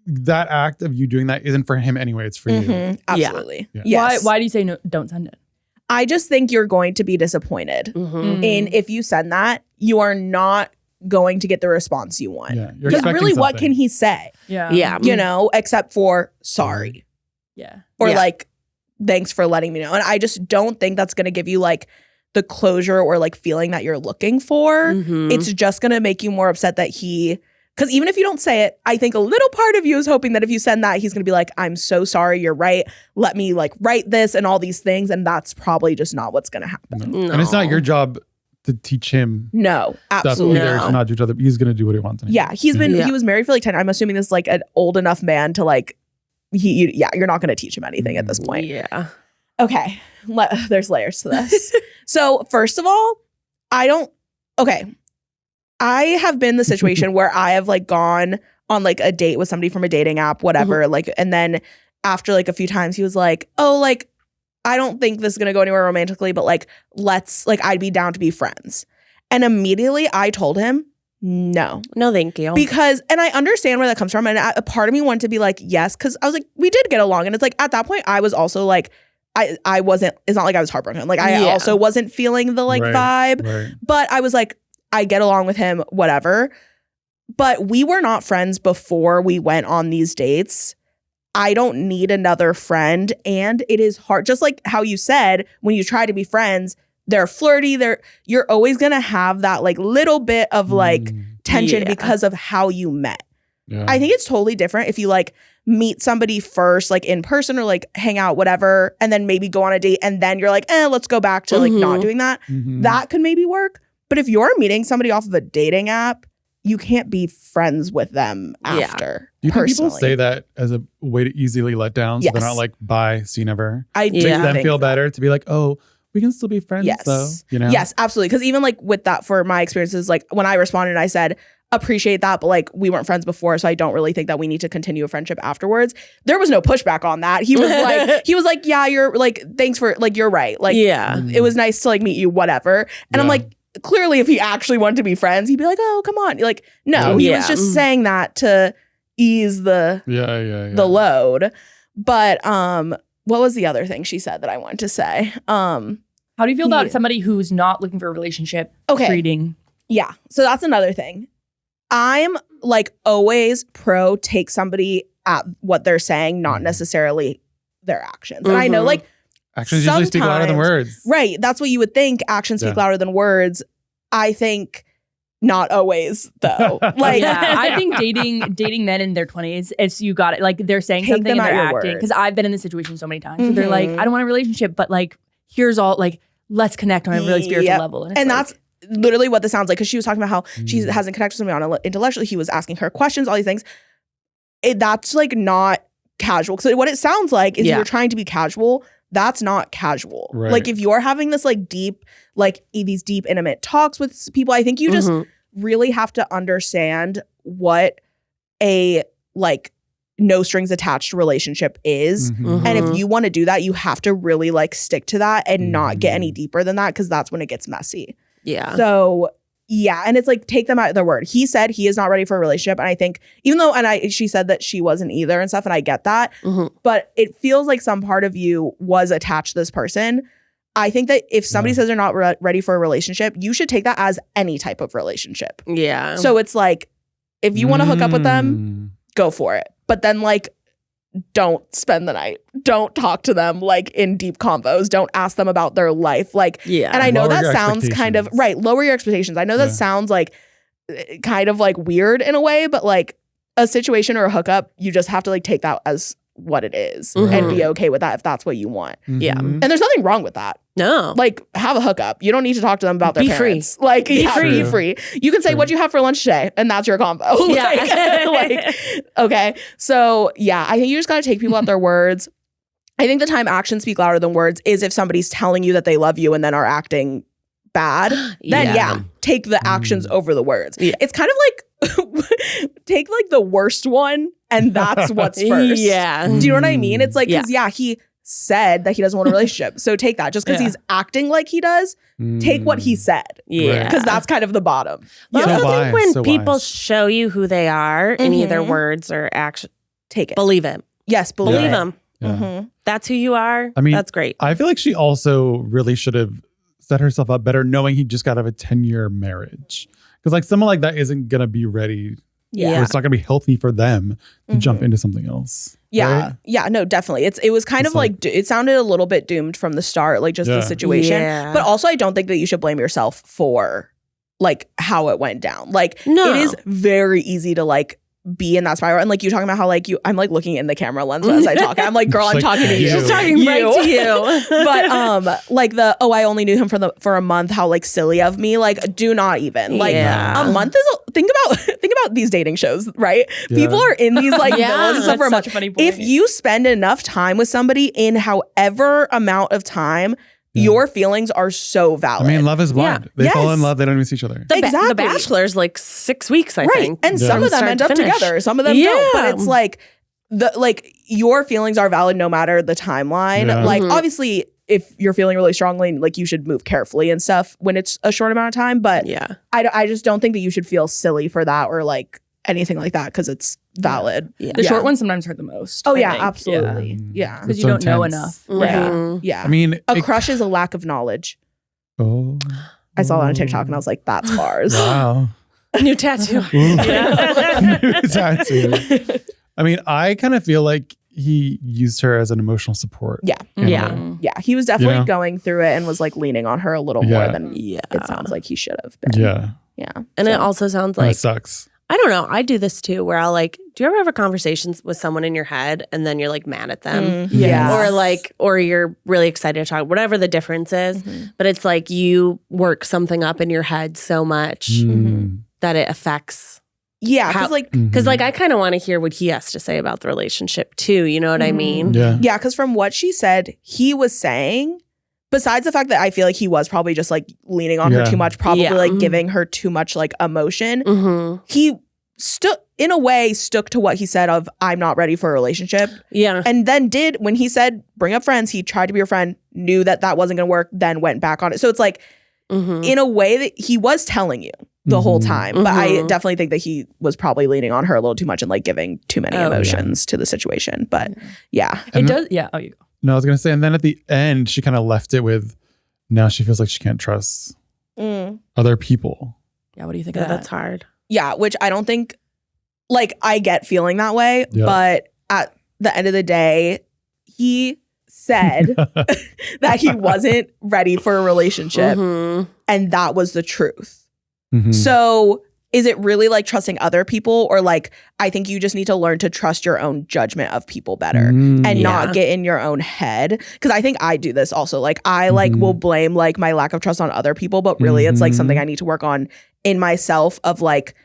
[SPEAKER 2] That act of you doing that isn't for him anyway. It's for you.
[SPEAKER 3] Absolutely.
[SPEAKER 2] Yeah.
[SPEAKER 3] Yes.
[SPEAKER 5] Why do you say no? Don't send it.
[SPEAKER 3] I just think you're going to be disappointed. And if you send that, you are not going to get the response you want.
[SPEAKER 2] Yeah.
[SPEAKER 3] Because really, what can he say?
[SPEAKER 5] Yeah.
[SPEAKER 3] You know, except for sorry.
[SPEAKER 5] Yeah.
[SPEAKER 3] Or like, thanks for letting me know. And I just don't think that's going to give you like the closure or like feeling that you're looking for. It's just going to make you more upset that because even if you don't say it, I think a little part of you is hoping that if you send that, he's going to be like, I'm so sorry, you're right. Let me like write this and all these things. And that's probably just not what's going to happen.
[SPEAKER 2] No. And it's not your job to teach him.
[SPEAKER 3] No, absolutely
[SPEAKER 2] stuff either, to not do each other. He's going to do what he wants.
[SPEAKER 3] Yeah. He was married for like 10. I'm assuming this is like an old enough man to like, you're not going to teach him anything at this point.
[SPEAKER 1] Yeah.
[SPEAKER 3] Okay. There's layers to this. So first of all, I have been in the situation where I have like gone on like a date with somebody from a dating app, whatever. Like, and then after like a few times he was like, oh, like, I don't think this is going to go anywhere romantically, but like, I'd be down to be friends. And immediately I told him, no,
[SPEAKER 1] thank you.
[SPEAKER 3] Because, and I understand where that comes from. And a part of me wanted to be like, yes. Cause I was like, we did get along. And it's like, at that point I was also like, I wasn't, it's not like I was heartbroken. Like I also wasn't feeling the like vibe, but I was like, I get along with him, whatever. But we were not friends before we went on these dates. I don't need another friend. And it is hard. Just like how you said, when you try to be friends, they're flirty. You're always going to have that like little bit of like tension because of how you met.
[SPEAKER 2] Yeah.
[SPEAKER 3] I think it's totally different if you like meet somebody first, like in person or like hang out, whatever, and then maybe go on a date and then you're like, let's go back to like not doing that. That could maybe work. But if you're meeting somebody off of a dating app, you can't be friends with them after.
[SPEAKER 2] Do you think people say that as a way to easily let down? So they're not like, bye, see you never.
[SPEAKER 3] I do
[SPEAKER 2] Makes them
[SPEAKER 3] think
[SPEAKER 2] feel better to be like, oh, we can still be friends though. You know?
[SPEAKER 3] Yes, absolutely. Because even like with that, for my experiences, like when I responded, I said, appreciate that, but like we weren't friends before, so I don't really think that we need to continue a friendship afterwards. There was no pushback on that. He was like, yeah, you're like, thanks for like, you're right. Like, it was nice to like meet you, whatever. And I'm like, clearly if he actually wanted to be friends, he'd be like, oh, come on. Like, no, he was just saying that to ease the load. But what was the other thing she said that I wanted to say?
[SPEAKER 5] How do you feel about somebody who's not looking for a relationship treating?
[SPEAKER 3] Yeah. So that's another thing. I'm like always pro take somebody at what they're saying, not necessarily their actions. And I know like
[SPEAKER 2] actions usually speak louder than words.
[SPEAKER 3] Right. That's what you would think. Actions speak louder than words. I think not always though. Like
[SPEAKER 5] I think dating men in their 20s, it's you got it. Like they're saying something and they're acting. Because I've been in this situation so many times. So they're like, I don't want a relationship, but like here's all like let's connect on a really spiritual level. And like, that's
[SPEAKER 3] literally what this sounds like, because she was talking about how she hasn't connected with somebody on intellectually. He was asking her questions, all these things. That's like not casual. So what it sounds like is you're trying to be casual. That's not casual. Right. Like if you're having this like deep, like these deep intimate talks with people, I think you just really have to understand what a like no strings attached relationship is. And if you want to do that, you have to really like stick to that and not get any deeper than that, because that's when it gets messy.
[SPEAKER 1] Yeah.
[SPEAKER 3] So yeah, and it's like take them at their word. He said he is not ready for a relationship, and I think even though she said that she wasn't either and stuff, and I get that, but it feels like some part of you was attached to this person. I think that if somebody says they're not ready for a relationship, you should take that as any type of relationship.
[SPEAKER 1] Yeah.
[SPEAKER 3] So it's like if you want to hook up with them, go for it. But then like don't spend the night. Don't talk to them like in deep convos. Don't ask them about their life. Like, and I know that sounds kind of lower your expectations. I know that sounds like kind of like weird in a way, but like a situation or a hookup, you just have to like take that as what it is and be okay with that if that's what you want.
[SPEAKER 1] Yeah.
[SPEAKER 3] And there's nothing wrong with that.
[SPEAKER 1] No.
[SPEAKER 3] Like have a hookup. You don't need to talk to them about their parents.
[SPEAKER 1] Free.
[SPEAKER 3] Like be free. You can say what you have for lunch today and that's your combo.
[SPEAKER 1] Yeah.
[SPEAKER 3] Okay. So yeah, I think you just got to take people at their words. I think the time actions speak louder than words is if somebody's telling you that they love you and then are acting bad, then take the actions over the words. Yeah. It's kind of like take like the worst one and that's what's first.
[SPEAKER 1] Yeah.
[SPEAKER 3] Do you know what I mean? It's like, because he said that he doesn't want a relationship. So take that. Just because he's acting like he does, take what he said.
[SPEAKER 1] Yeah.
[SPEAKER 3] Because that's kind of the bottom.
[SPEAKER 1] But I also think when people show you who they are in either words or action,
[SPEAKER 3] take it.
[SPEAKER 1] Believe it.
[SPEAKER 3] Yes,
[SPEAKER 1] believe them.
[SPEAKER 2] Yeah.
[SPEAKER 1] That's who you are.
[SPEAKER 2] I mean,
[SPEAKER 1] that's great.
[SPEAKER 2] I feel like she also really should have set herself up better knowing he just got out of a 10-year marriage. Because like someone like that isn't going to be ready. Yeah. Or it's not going to be healthy for them to jump into something else.
[SPEAKER 3] Yeah.
[SPEAKER 2] Right?
[SPEAKER 3] Yeah. No, definitely. It was kind of like it sounded a little bit doomed from the start, like just the situation. Yeah. But also I don't think that you should blame yourself for like how it went down. Like it is very easy to like be in that spiral. And like you talking about how like I'm like looking in the camera lens as I talk. I'm like, girl, I'm talking to you.
[SPEAKER 1] She's talking right to you.
[SPEAKER 3] But like I only knew him for a month. How like silly of me. Like do not even like a month is think about these dating shows, right? Yeah. People are in these like villas and stuff for a month. If you spend enough time with somebody in however amount of time, your feelings are so valid.
[SPEAKER 2] I mean, love is blind. They fall in love. They don't even see each other.
[SPEAKER 3] Exactly.
[SPEAKER 1] The Bachelor's like 6 weeks, I think.
[SPEAKER 3] And some of them end up together. Some of them don't. But it's like your feelings are valid no matter the timeline. Yeah. Like obviously, if you're feeling really strongly, like you should move carefully and stuff when it's a short amount of time. But I just don't think that you should feel silly for that or like anything like that because it's valid.
[SPEAKER 5] Yeah. The short ones sometimes hurt the most.
[SPEAKER 3] Oh yeah, absolutely. Yeah.
[SPEAKER 5] Because you don't know enough.
[SPEAKER 3] Right. Yeah.
[SPEAKER 2] I mean,
[SPEAKER 3] a crush is a lack of knowledge.
[SPEAKER 2] Oh.
[SPEAKER 3] I saw that on TikTok and I was like, that's bars.
[SPEAKER 2] Wow.
[SPEAKER 1] New tattoo.
[SPEAKER 2] New tattoo. I mean, I kind of feel like he used her as an emotional support.
[SPEAKER 3] Yeah. He was definitely going through it and was like leaning on her a little more than it sounds like he should have been.
[SPEAKER 2] Yeah.
[SPEAKER 3] Yeah.
[SPEAKER 1] And it also sounds like
[SPEAKER 2] it sucks.
[SPEAKER 1] I don't know. I do this too, where I'll like, do you ever have a conversation with someone in your head and then you're like mad at them?
[SPEAKER 3] Yeah.
[SPEAKER 1] Or you're really excited to talk, whatever the difference is. But it's like you work something up in your head so much that it affects.
[SPEAKER 3] Yeah. Because
[SPEAKER 1] I kind of want to hear what he has to say about the relationship too. You know what I mean?
[SPEAKER 2] Yeah.
[SPEAKER 3] Yeah. Because from what she said, he was saying, besides the fact that I feel like he was probably just like leaning on her too much, probably like giving her too much like emotion. He in a way stuck to what he said of, I'm not ready for a relationship.
[SPEAKER 1] Yeah.
[SPEAKER 3] And then when he said, bring up friends, he tried to be your friend, knew that wasn't going to work, then went back on it. So it's like, in a way that he was telling you the whole time. But I definitely think that he was probably leaning on her a little too much and like giving too many emotions to the situation. But yeah.
[SPEAKER 5] It does. Yeah. Oh, you go.
[SPEAKER 2] No, I was going to say, and then at the end, she kind of left it with, now she feels like she can't trust other people.
[SPEAKER 5] Yeah, what do you think of that?
[SPEAKER 1] That's hard.
[SPEAKER 3] Yeah, which I don't think, like, I get feeling that way, but at the end of the day, he said that he wasn't ready for a relationship, and that was the truth. So is it really like trusting other people, or like, I think you just need to learn to trust your own judgment of people better and not get in your own head? Because I think I do this also. Like I like will blame like my lack of trust on other people, but really it's like something I need to work on in myself, of like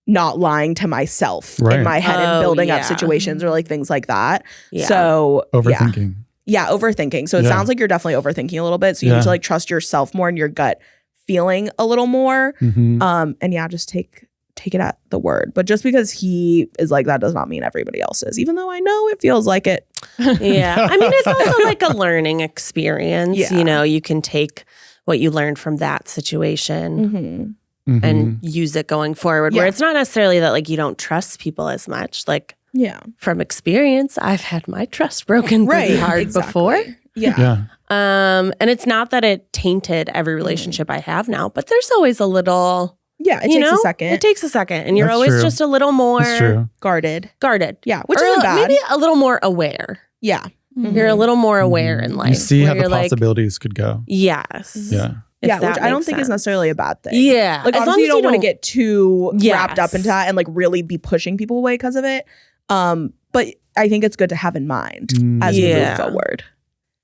[SPEAKER 3] not lying to myself in my head and building up situations or like things like that. So
[SPEAKER 2] overthinking.
[SPEAKER 3] Yeah, overthinking. So it sounds like you're definitely overthinking a little bit. So you need to like trust yourself more and your gut feeling a little more. And just take it at the word. But just because he is like that does not mean everybody else is, even though I know it feels like it.
[SPEAKER 1] Yeah. I mean, it's also like a learning experience. You know, you can take what you learned from that situation and use it going forward, where it's not necessarily that like you don't trust people as much. Like from experience, I've had my trust broken pretty hard before. And it's not that it tainted every relationship I have now, but there's always a little,
[SPEAKER 3] it takes a second.
[SPEAKER 1] It takes a second. And you're always just a little more
[SPEAKER 3] guarded.
[SPEAKER 1] Yeah.
[SPEAKER 3] Which isn't bad.
[SPEAKER 1] Maybe a little more aware.
[SPEAKER 3] Yeah.
[SPEAKER 1] You're a little more aware in life.
[SPEAKER 2] You see how the possibilities could go.
[SPEAKER 1] Yes.
[SPEAKER 2] Yeah.
[SPEAKER 3] Yeah, which I don't think is necessarily a bad thing.
[SPEAKER 1] Yeah.
[SPEAKER 3] Like, obviously you don't want to get too wrapped up into that and like really be pushing people away because of it. But I think it's good to have in mind as you move forward.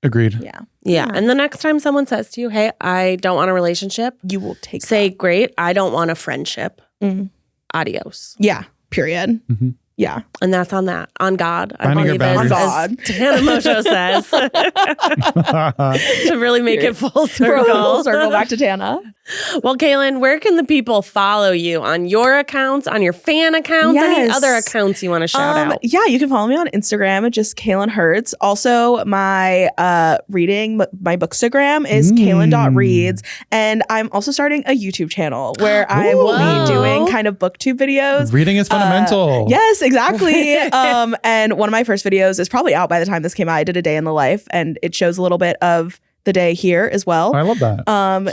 [SPEAKER 2] Agreed.
[SPEAKER 3] Yeah.
[SPEAKER 1] And the next time someone says to you, hey, I don't want a relationship,
[SPEAKER 3] you will
[SPEAKER 1] say, great, I don't want a friendship. Adios.
[SPEAKER 3] Yeah. Period. Yeah.
[SPEAKER 1] And that's on that. On God. I
[SPEAKER 2] Finding
[SPEAKER 1] believe
[SPEAKER 2] your
[SPEAKER 1] as Tana Mojo says. To really make it full circle.
[SPEAKER 3] Full circle back to Tana.
[SPEAKER 1] Well, Kaylin, where can the people follow you? On your accounts, on your fan accounts, any other accounts you want to shout out?
[SPEAKER 3] Yeah, you can follow me on Instagram at just Kaylin Hertz. Also, my my bookstagram is Kaylin.reads. And I'm also starting a YouTube channel where I will be doing kind of booktube videos.
[SPEAKER 2] Reading is fundamental.
[SPEAKER 3] Yes, exactly. And one of my first videos is probably out by the time this came out. I did a day in the life, and it shows a little bit of the day here as well.
[SPEAKER 2] I love that.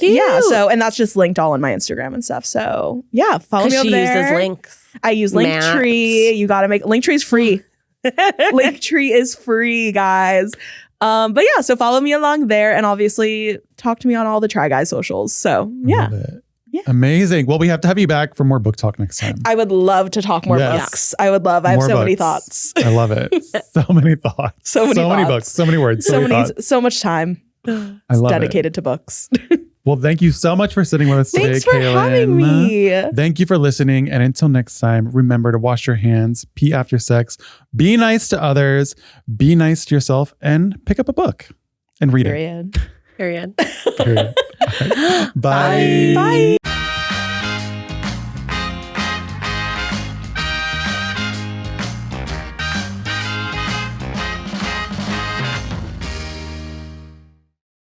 [SPEAKER 3] Yeah. So, and that's just linked all on my Instagram and stuff. So yeah, follow me over there.
[SPEAKER 1] She uses links.
[SPEAKER 3] I use Linktree. You got to make Linktree is free. Linktree is free, guys. But yeah, so follow me along there, and obviously talk to me on all the Try Guys socials. So yeah.
[SPEAKER 2] Yeah. Amazing. Well, we have to have you back for more book talk next time.
[SPEAKER 3] I would love to talk more books. I would love. I have so many thoughts.
[SPEAKER 2] I love it. So many thoughts.
[SPEAKER 3] So many
[SPEAKER 2] books. So many words.
[SPEAKER 3] So much time.
[SPEAKER 2] I love
[SPEAKER 3] dedicated to books.
[SPEAKER 2] Well, thank you so much for sitting with us today,
[SPEAKER 3] Thanks for having me.
[SPEAKER 2] Thank you for listening. And until next time, remember to wash your hands, pee after sex, be nice to others, be nice to yourself, and pick up a book and read
[SPEAKER 3] it.
[SPEAKER 1] Period.
[SPEAKER 2] Bye.
[SPEAKER 3] Bye.